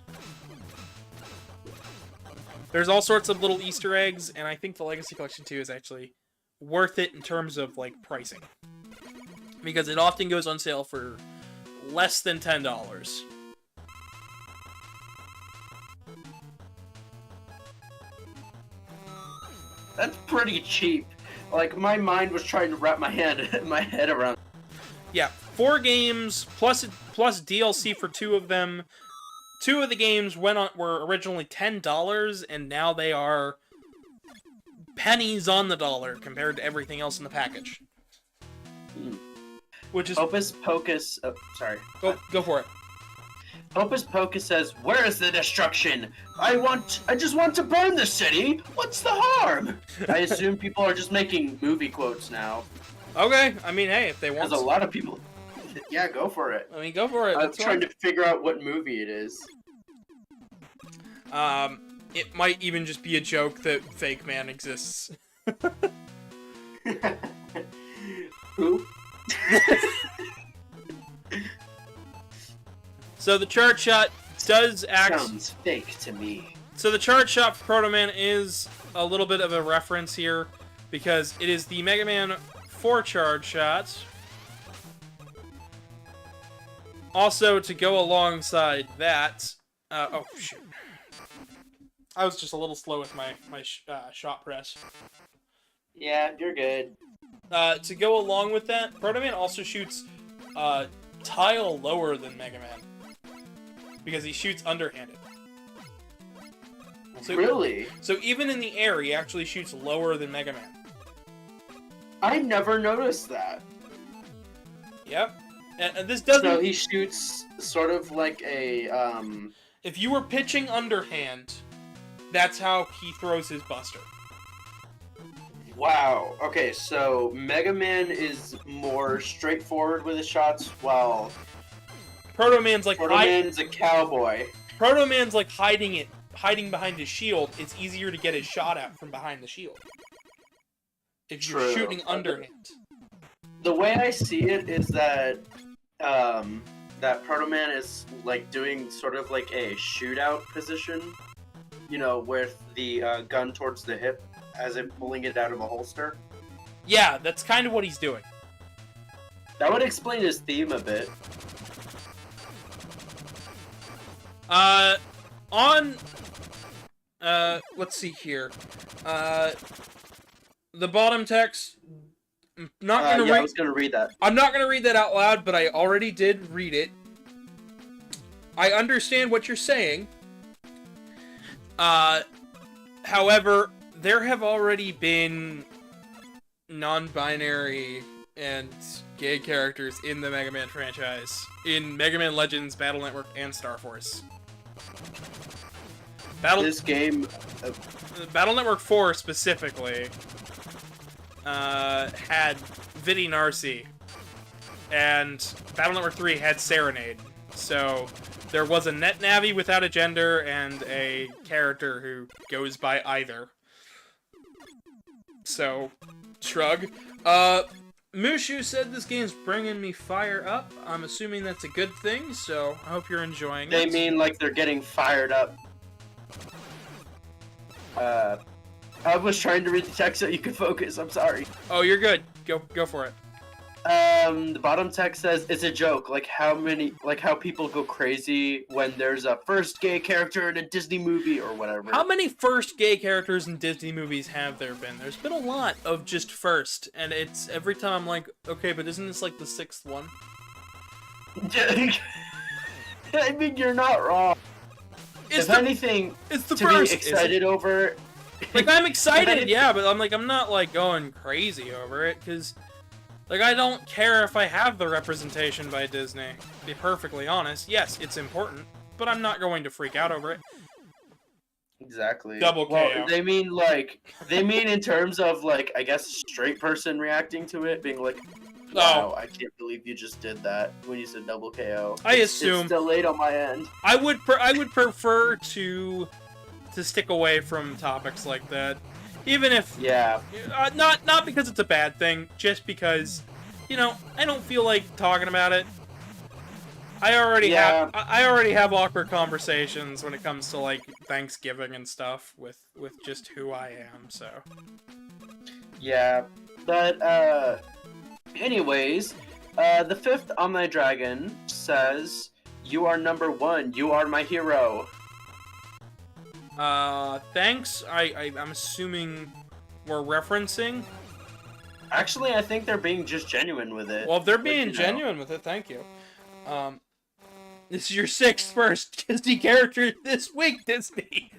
There's all sorts of little Easter eggs, and I think the Legacy Collection 2 is actually worth it in terms of, like, pricing. Because it often goes on sale for less than $10. That's pretty cheap. Like, my mind was trying to wrap my head around. Yeah, 4 games plus DLC for 2 of them. 2 of the games were originally $10, and now they are pennies on the dollar compared to everything else in the package. Which is Hocus Pocus. Oh, sorry. Go for it. Hocus Pocus says, "Where is the destruction? I just want to burn the city. What's the harm?" I assume people are just making movie quotes now. Okay, I mean, hey, if they want. There's a lot of people. Yeah, go for it. I mean, go for it. I'm trying to figure out what movie it is. It might even just be a joke that Fake Man exists. Who? So the charge shot does act... Sounds fake to me. So the charge shot for Proto Man is a little bit of a reference here, because it is the Mega Man 4 charge shot. Also, to go alongside that... oh, shoot. I was just a little slow with my shot press. Yeah, you're good. To go along with that, Proto Man also shoots tile lower than Mega Man. Because he shoots underhanded. So, really? So even in the air, he actually shoots lower than Mega Man. I never noticed that. Yep. And this doesn't... So he shoots sort of like a, If you were pitching underhand, that's how he throws his buster. Wow. Okay, so Mega Man is more straightforward with his shots, while Proto Man's like... Proto Man's a cowboy. Proto Man's like hiding behind his shield. It's easier to get his shot out from behind the shield. If you're shooting underhand. The way I see it is that that Proto Man is like doing sort of like a shootout position, you know, with the gun towards the hip, as in pulling it out of a holster. Yeah, that's kind of what he's doing. That would explain his theme a bit. Let's see here. The bottom text. I was gonna read that. I'm not gonna read that out loud, but I already did read it. I understand what you're saying. However, there have already been non-binary and gay characters in the Mega Man franchise, in Mega Man Legends, Battle Network, and Star Force. This game... Battle Network 4, specifically, had Vidi Narcy, and Battle Network 3 had Serenade. So, there was a net Navi without a gender, and a character who goes by either. So, shrug. Mushu said this game's bringing me fire up. I'm assuming that's a good thing, so I hope you're enjoying it. They mean like they're getting fired up. I was trying to read the text so you could focus. I'm sorry. Oh, you're good. Go for it. The bottom text says it's a joke. Like how people go crazy when there's a first gay character in a Disney movie or whatever. How many first gay characters in Disney movies have there been? There's been a lot of just first, and it's every time I'm like, okay, but isn't this like the 6th one? I mean, you're not wrong. If anything, it's the to first. be excited over. Like I'm excited, yeah, but I'm not like going crazy over it because. Like, I don't care if I have the representation by Disney, to be perfectly honest. Yes, it's important, but I'm not going to freak out over it. Exactly. Double KO. Well, they mean in terms of, like, I guess, straight person reacting to it, being like, wow, I can't believe you just did that when you said double KO. I assume... It's delayed on my end. I would prefer to stick away from topics like that. Even if, not because it's a bad thing, just because, you know, I don't feel like talking about it. I already have awkward conversations when it comes to like Thanksgiving and stuff with just who I am. So. Yeah, but anyways, the 5th Omni Dragon says, "You are number 1. You are my hero." Thanks. I'm assuming we're referencing. Actually, I think they're being just genuine with it. Well, if they're being genuine with it, thank you. This is your 6th first Disney character this week, Disney.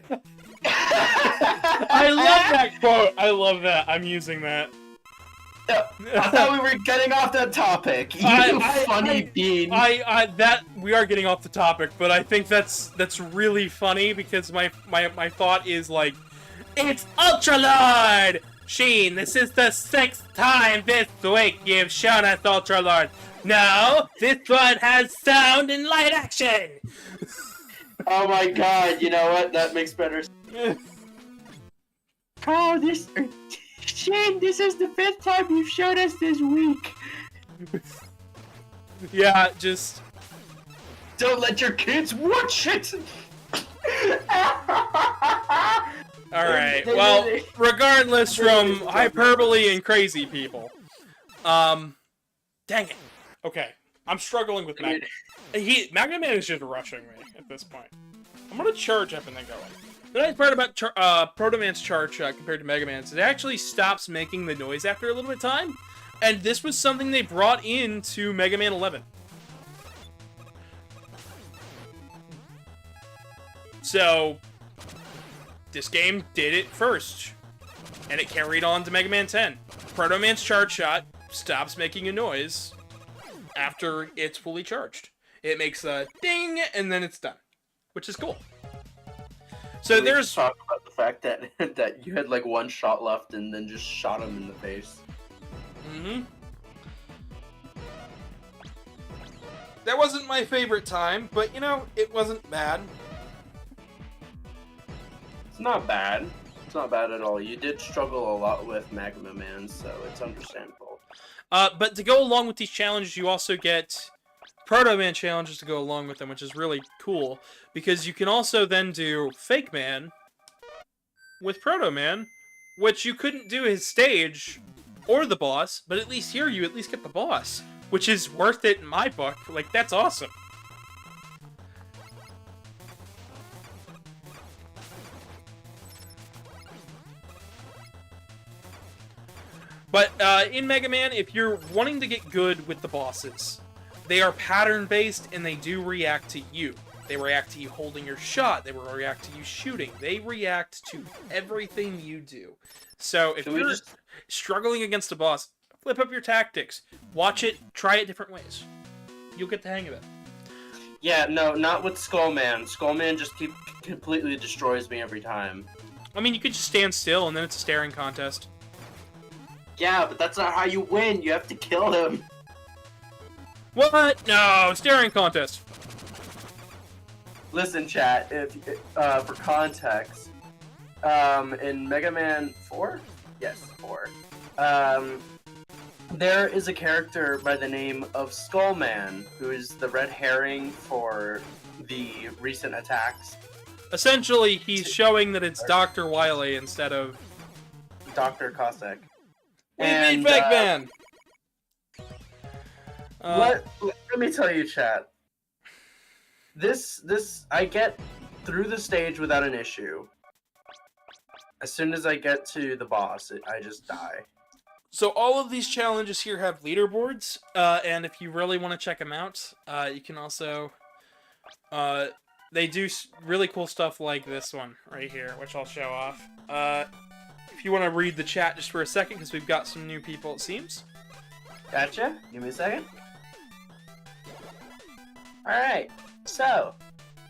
I love that quote. I love that. I'm using that. I thought we were getting off that topic. You funny bean. We are getting off the topic, but I think that's really funny because my thought is like, it's Ultra Lord! Sheen, this is the 6th time this week you've shown us Ultra Lord. No, this one has sound and light action! Oh my god, you know what? That makes better sense. Oh, Shane, this is the 5th time you've shown us this week. Yeah, just... Don't let your kids watch it! Alright, well, regardless from hyperbole and crazy people. Dang it. Okay, I'm struggling with Megaman. Megaman is just rushing me at this point. I'm gonna charge up and then go in. The nice part about Proto Man's charge shot compared to Mega Man's is it actually stops making the noise after a little bit of time, and this was something they brought into Mega Man 11. So, this game did it first, and it carried on to Mega Man 10. Proto Man's charge shot stops making a noise after it's fully charged. It makes a ding, and then it's done, which is cool. So there's talk about the fact that you had like 1 shot left and then just shot him in the face. Mm-hmm. That wasn't my favorite time, but you know, it wasn't bad. It's not bad. It's not bad at all. You did struggle a lot with Magma Man, so it's understandable. But to go along with these challenges, you also get Proto Man challenges to go along with them, which is really cool, because you can also then do Fake Man with Proto Man, which you couldn't do his stage or the boss, but at least here you at least get the boss, which is worth it in my book. Like, that's awesome. But in Mega Man, if you're wanting to get good with the bosses, they are pattern-based, and they do react to you. They react to you holding your shot. They react to you shooting. They react to everything you do. So if you're struggling against a boss, flip up your tactics. Watch it. Try it different ways. You'll get the hang of it. Yeah, no, not with Skullman. Skullman just completely destroys me every time. I mean, you could just stand still, and then it's a staring contest. Yeah, but that's not how you win. You have to kill him. What? No, staring contest. Listen, chat, for context, in Mega Man 4? Yes, 4. There is a character by the name of Skullman, who is the red herring for the recent attacks. Essentially, he's showing that it's Dr. Wily instead of Dr. Cossack. We beat Megaman! Let me tell you, chat. I get through the stage without an issue. As soon as I get to the boss, I just die. So all of these challenges here have leaderboards, and if you really want to check them out, you can also... they do really cool stuff like this one right here, which I'll show off. If you want to read the chat just for a second, because we've got some new people, it seems. Gotcha. Give me a second. Alright, so,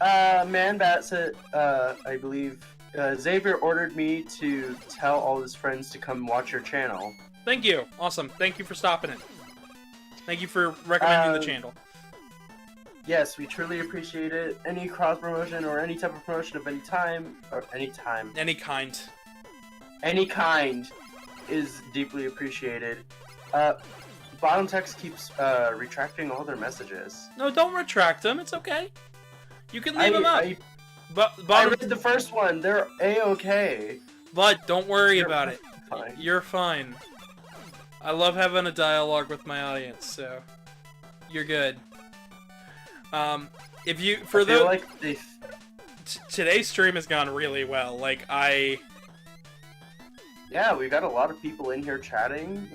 Manbat said, I believe, Xavier ordered me to tell all his friends to come watch your channel. Thank you. Awesome. Thank you for stopping it. Thank you for recommending the channel. Yes, we truly appreciate it. Any cross-promotion or any type of promotion of any time, or any time. Any kind. Any kind is deeply appreciated. Bottom text keeps retracting all their messages. No, don't retract them. It's okay. You can leave them up. I read the first one. They're A-okay. But don't worry about it. Fine. You're fine. I love having a dialogue with my audience, so you're good. If you for the like today's stream has gone really well. Yeah, we got a lot of people in here chatting.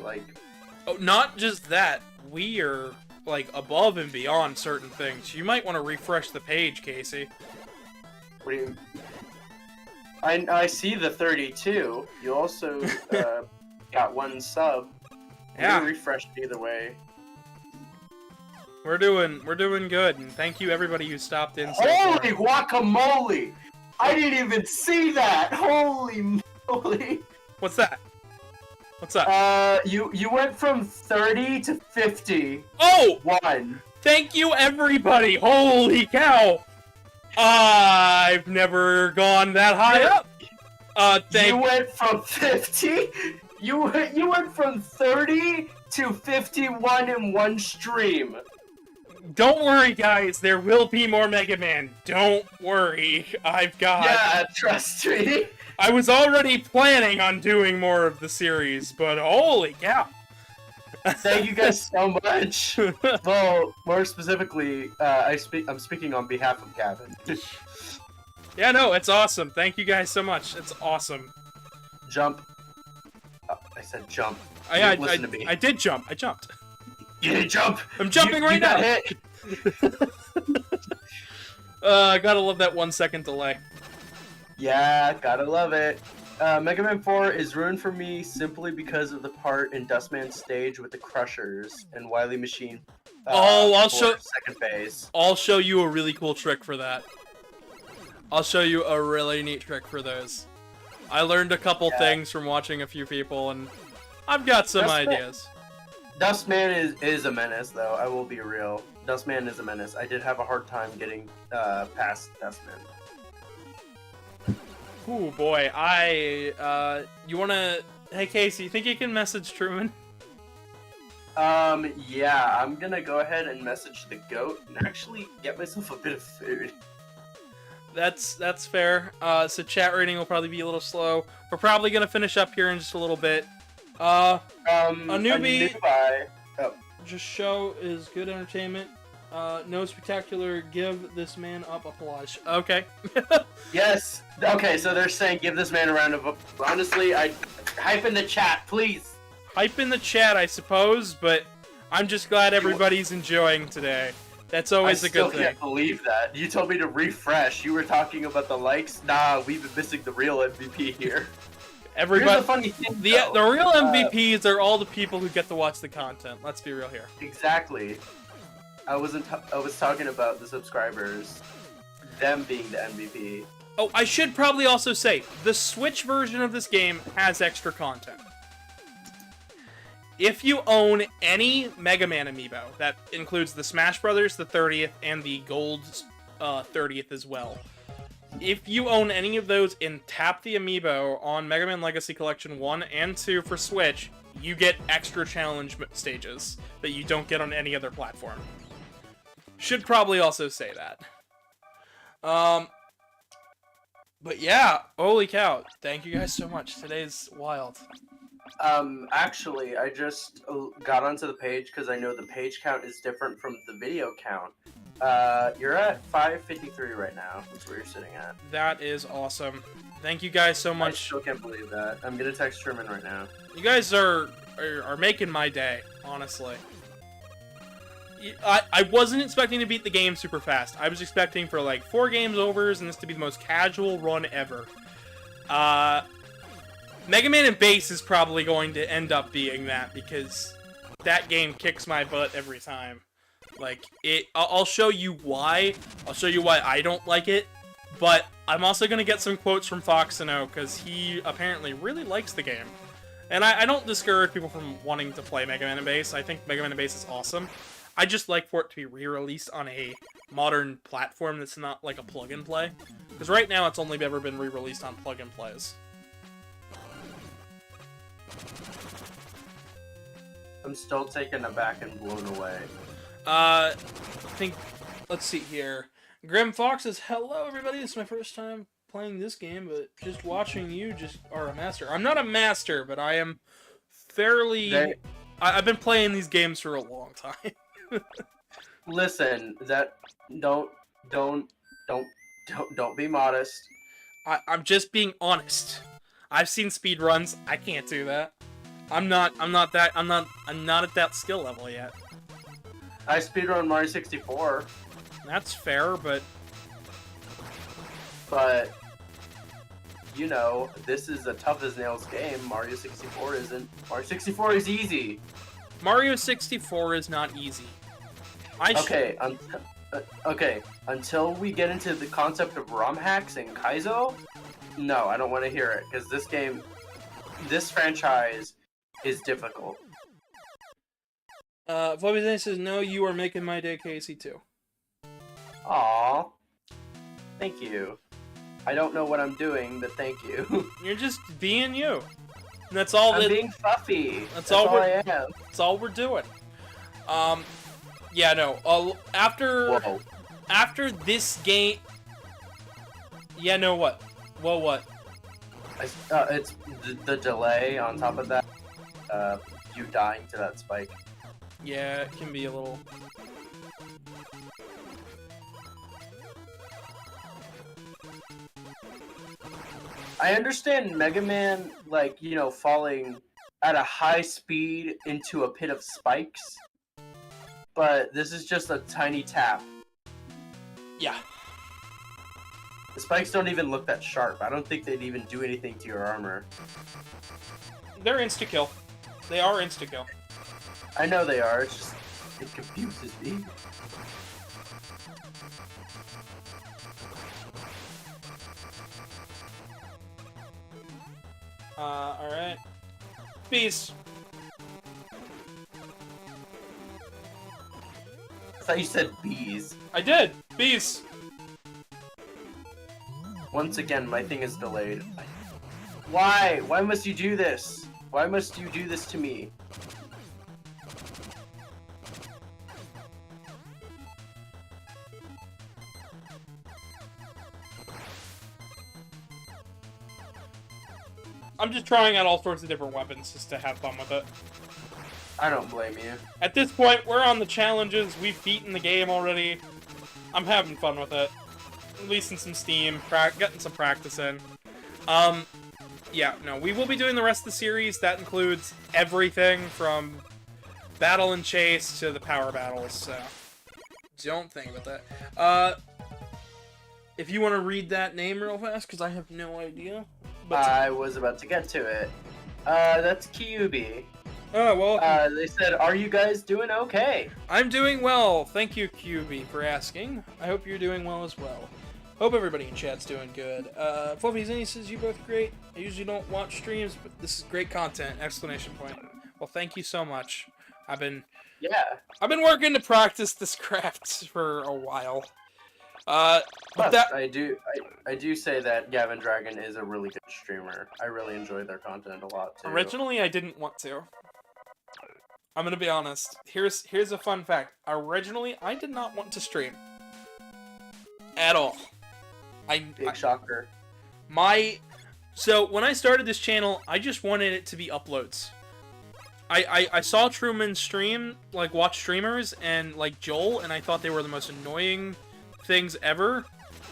Oh, not just that. We are above and beyond certain things. You might want to refresh the page, Casey. What do you? I see the 32. You also got one sub. Yeah. We refreshed either way. We're doing good, and thank you everybody who stopped in. Holy guacamole! I didn't even see that. Holy moly! What's that? What's up? You went from 30 to 50. Oh! 1. Thank you everybody! Holy cow! I've never gone that high up. You went from 50. You went from 30 to 51 in one stream. Don't worry, guys. There will be more Mega Man. Don't worry. I've got... Yeah, trust me. I was already planning on doing more of the series, but holy cow. Thank you guys so much. Well, more specifically, I'm speaking on behalf of Gavin. Yeah, no, it's awesome. Thank you guys so much. It's awesome. Jump. I said jump. Listen to me. I did jump. I jumped. You didn't jump. I'm jumping right now. Hit. Gotta love that 1 second delay. Yeah, gotta love it. Mega Man 4 is ruined for me simply because of the part in Dustman's stage with the Crushers and Wily Machine. I'll show second phase. I'll show you a really cool trick for that. I'll show you a really neat trick for those. I learned a couple things from watching a few people, and I've got some ideas. Dustman is a menace, though. I will be real. Dustman is a menace. I did have a hard time getting past Dustman. Ooh, boy. You wanna... Hey, Casey, you think you can message Truman? Yeah, I'm gonna go ahead and message the goat and actually get myself a bit of food. That's fair. So chat rating will probably be a little slow. We're probably gonna finish up here in just a little bit. A newbie. Just show is good entertainment. No spectacular. Give this man up applause. Okay. Yes. Okay, so they're saying give this man a round of applause. Honestly, I hype in the chat, please. Hype in the chat, I suppose, but I'm just glad everybody's enjoying today. That's always a good thing. I still can't believe that. You told me to refresh. You were talking about the likes. Nah, we've been missing the real MVP here. Everybody. Here's the funny thing, the real MVPs are all the people who get to watch the content. Let's be real here. Exactly. I was talking about the subscribers, them being the MVP. Oh, I should probably also say the Switch version of this game has extra content. If you own any Mega Man amiibo, that includes the Smash Brothers, the 30th, and the Gold 30th as well. If you own any of those and tap the amiibo on Mega Man Legacy Collection 1 and 2 for Switch, you get extra challenge stages that you don't get on any other platform. Should probably also say that. But yeah, holy cow. Thank you guys so much. Today's wild. Actually, I just got onto the page because I know the page count is different from the video count. You're at 553 right now. That's where you're sitting at. That is awesome. Thank you guys so I much. still can't believe that. I'm gonna text Truman right now. You guys are making my day, honestly. I wasn't expecting to beat the game super fast. I was expecting for like 4 games overs and this to be the most casual run ever. Mega Man and Bass is probably going to end up being that because that game kicks my butt every time. Like, I'll show you why. I'll show you why I don't like it. But I'm also going to get some quotes from Foxino because he apparently really likes the game. And I don't discourage people from wanting to play Mega Man and Bass. I think Mega Man and Bass is awesome. I just like for it to be re-released on a modern platform that's not like a plug-and-play. Because right now it's only ever been re-released on plug-and-plays. I'm still taken aback and blown away. I think, let's see here. Grim Fox says, hello everybody, this is my first time playing this game, but just watching you just are a master. I'm not a master, but I am fairly... I've been playing these games for a long time. Listen, don't be modest. I'm just being honest. I've seen speedruns. I can't do that. I'm not at that skill level yet. I speedrun Mario 64. That's fair, but you know, this is a tough as nails game. Mario 64 isn't. Mario 64 is easy. Mario 64 is not easy. Okay, until we get into the concept of ROM hacks and Kaizo, no, I don't want to hear it, because this franchise is difficult. Fluffy says, no, you are making my day, Casey, too. Aww. Thank you. I don't know what I'm doing, but thank you. You're just being you. And that's all. I'm being fluffy. That's all I am. That's all we're doing. Yeah, no. After this game. Yeah, no. What? Well, what? It's the delay on top of that. You dying to that spike. Yeah, it can be a little. I understand Mega Man, like, you know, falling at a high speed into a pit of spikes, but this is just a tiny tap. Yeah. The spikes don't even look that sharp. I don't think they'd even do anything to your armor. They're insta-kill. They are insta-kill. I know they are, it's just, it confuses me. Alright. Peace. I thought you said bees. I did! Bees! Once again, my thing is delayed. Why? Why must you do this? Why must you do this to me? I'm just trying out all sorts of different weapons just to have fun with it. I don't blame you. At this point, we're on the challenges. We've beaten the game already. I'm having fun with it. Releasing some steam, getting some practice in. Yeah, no, we will be doing the rest of the series. That includes everything from battle and chase to the power battles, so don't think about that. If you want to read that name real fast, because I have no idea. But I was about to get to it. That's Kyubi. Oh, well. They said, are you guys doing okay? I'm doing well. Thank you, QB, for asking. I hope you're doing well as well. Hope everybody in chat's doing good. Fluffy Zinni says, you both great. I usually don't watch streams, but this is great content! Exclamation point. Well, thank you so much. I've been working to practice this craft for a while. But I do say that Gavin Dragon is a really good streamer. I really enjoy their content a lot, too. Originally, I didn't want to. I'm gonna be honest. Here's a fun fact. Originally, I did not want to stream at all. Big shocker. So when I started this channel, I just wanted it to be uploads. I saw Truman stream, like watch streamers, and like Joel, and I thought they were the most annoying things ever.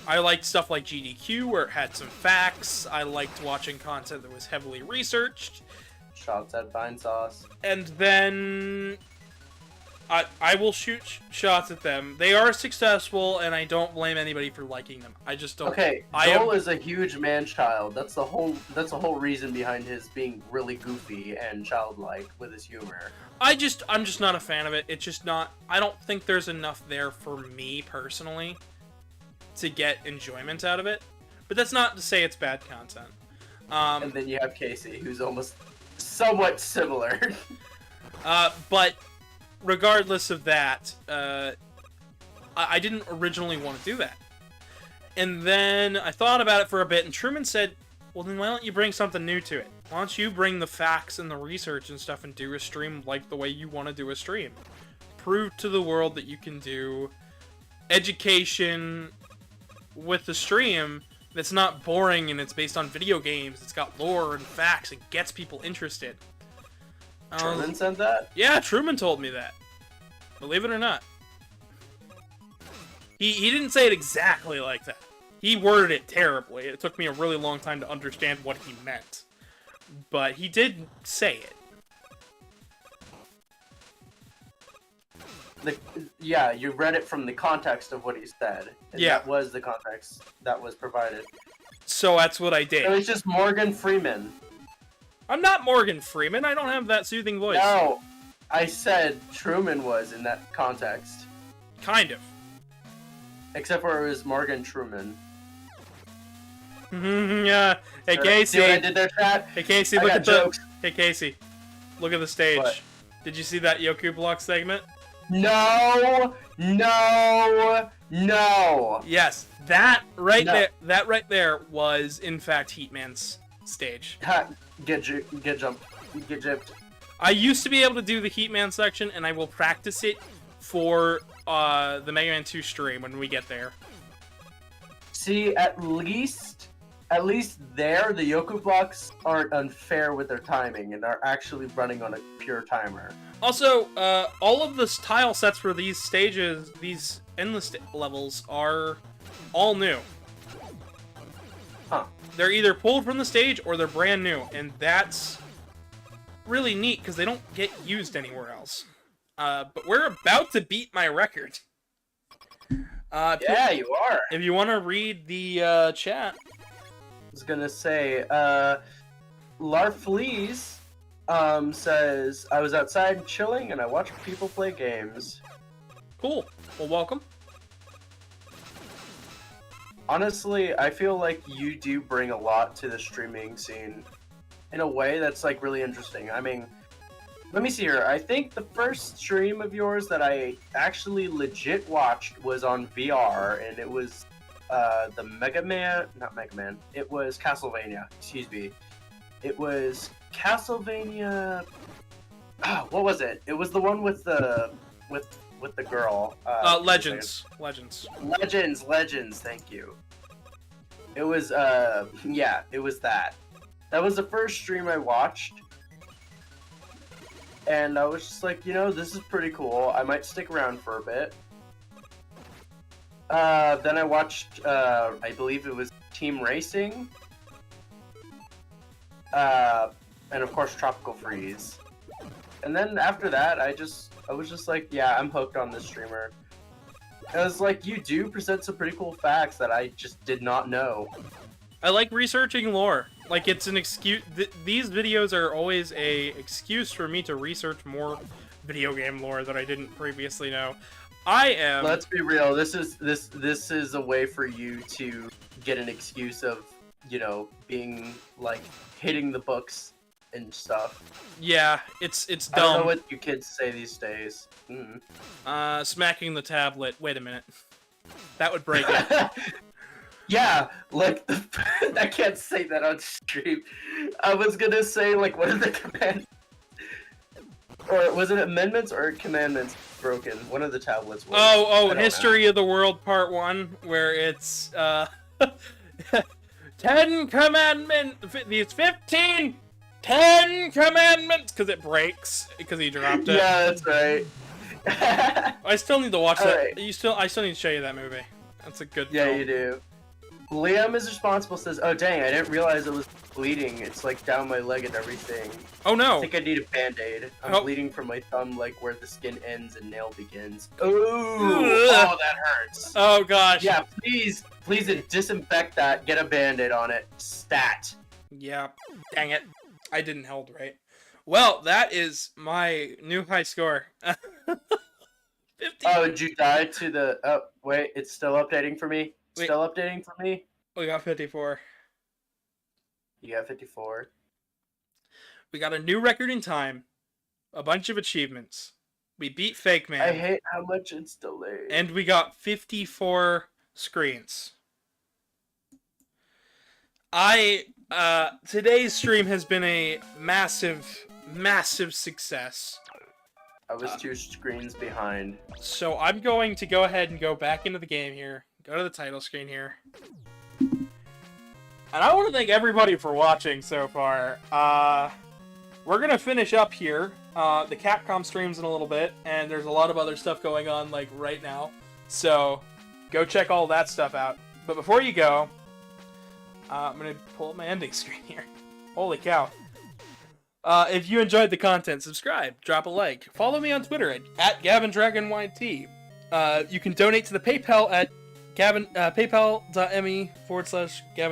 I liked stuff like GDQ, where it had some facts. I liked watching content that was heavily researched. Shots at Vine Sauce. And then I will shoot shots at them. They are successful, and I don't blame anybody for liking them. I just don't. Okay, Joel is a huge man-child. That's the whole reason behind his being really goofy and childlike with his humor. I'm just not a fan of it. It's just not. I don't think there's enough there for me personally to get enjoyment out of it. But that's not to say it's bad content. And then you have Casey, who's almost somewhat similar. But regardless of that, I didn't originally want to do that. And then I thought about it for a bit, and Truman said, well, then why don't you bring something new to it? Why don't you bring the facts and the research and stuff and do a stream like the way you want to do a stream? Prove to the world that you can do education with the stream that's not boring and it's based on video games. It's got lore and facts and gets people interested. Truman said that? Yeah, Truman told me that. Believe it or not. He didn't say it exactly like that. He worded it terribly. It took me a really long time to understand what he meant. But he did say it. Yeah, you read it from the context of what he said. And yeah. That was the context that was provided. So that's what I did. So it's just Morgan Freeman. I'm not Morgan Freeman. I don't have that soothing voice. No, I said Truman was in that context. Kind of. Except for it was Morgan Truman. Yeah. Hey, Casey. See what I did there, chat? Hey, Casey, look at jokes. Hey, Casey. Look at the stage. What? Did you see that Yoku Block segment? No! No! No! Yes, that right there was in fact Heatman's stage. Get gypped. I used to be able to do the Heatman section, and I will practice it for the Mega Man 2 stream when we get there. See, at least there, the Yoku blocks aren't unfair with their timing and are actually running on a pure timer. Also, all of the tile sets for these stages, these endless levels, are all new. Huh. They're either pulled from the stage or they're brand new, and that's really neat because they don't get used anywhere else. But we're about to beat my record. Yeah, you are. If you want to read the chat. I was gonna say, Larfleas says, I was outside chilling and I watched people play games. Cool. Well, welcome. Honestly, I feel like you do bring a lot to the streaming scene in a way that's like really interesting. I mean, let me see here. I think the first stream of yours that I actually legit watched was on VR, and it was the Megaman, not Megaman. It was Castlevania. Excuse me. It was Castlevania. What was it? It was the one with the girl. Legends. Legends. Thank you. It was yeah, it was that. That was the first stream I watched. And I was just like, you know, this is pretty cool. I might stick around for a bit. Then I watched, I believe it was Team Racing. And of course Tropical Freeze. And then after that, I was just like, yeah, I'm hooked on this streamer. And I was like, you do present some pretty cool facts that I just did not know. I like researching lore. Like, it's an excuse. These videos are always a excuse for me to research more video game lore that I didn't previously know. Let's be real. This is a way for you to get an excuse of, you know, being like hitting the books and stuff. Yeah, it's dumb. I don't know what you kids say these days. Smacking the tablet. Wait a minute. That would break it. Yeah, like, I can't say that on stream. I was gonna say, like, what are the commands? Or was it amendments or commandments broken? One of the tablets was. History of the World Part 1, where it's, 10 commandments, these 15, 10 commandments, because it breaks, because he dropped it. Yeah, that's right. I still need to watch that. Right. I still need to show you that movie. That's a good Yeah, film. you do. Liam is responsible, says, oh dang, I didn't realize it was bleeding. It's like down my leg and everything. Oh I no! think I need a band-aid. I'm Oh. bleeding from my thumb, like where the skin ends and nail begins. Ooh! Oh, that hurts. Oh gosh. Yeah, please disinfect that. Get a band-aid on it. Stat. Yeah. Dang it. I didn't hold right. Well, that is my new high score. 50. Oh, did you die to the... Oh, wait, it's still updating for me? Wait. Still updating for me? We got 54. You got 54. We got a new record in time. A bunch of achievements. We beat Fake Man. I hate how much it's delayed. And we got 54 screens. Today's stream has been a massive, massive success. I was 2 screens behind. So I'm going to go ahead and go back into the game here. Go to the title screen here. And I want to thank everybody for watching so far. We're going to finish up here. The Capcom stream's in a little bit, and there's a lot of other stuff going on, like, right now. So, go check all that stuff out. But before you go, I'm going to pull up my ending screen here. Holy cow. If you enjoyed the content, subscribe, drop a like. Follow me on Twitter at GavinDragonYT. You can donate to the PayPal at paypal.me/Gavin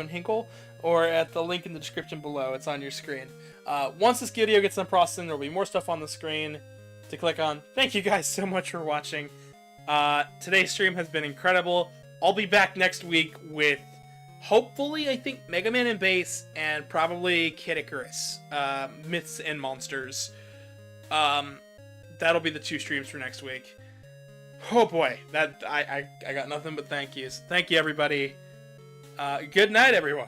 Hinkle, or at the link in the description below. It's on your screen. Once this video gets done processing, there will be more stuff on the screen to click on. Thank you guys so much for watching. Today's stream has been incredible. I'll be back next week with, hopefully, I think, Megaman and Bass, and probably Kid Icarus, Myths and Monsters. That'll be the 2 streams for next week. Oh boy, I got nothing but thank yous. Thank you, everybody. Good night, everyone.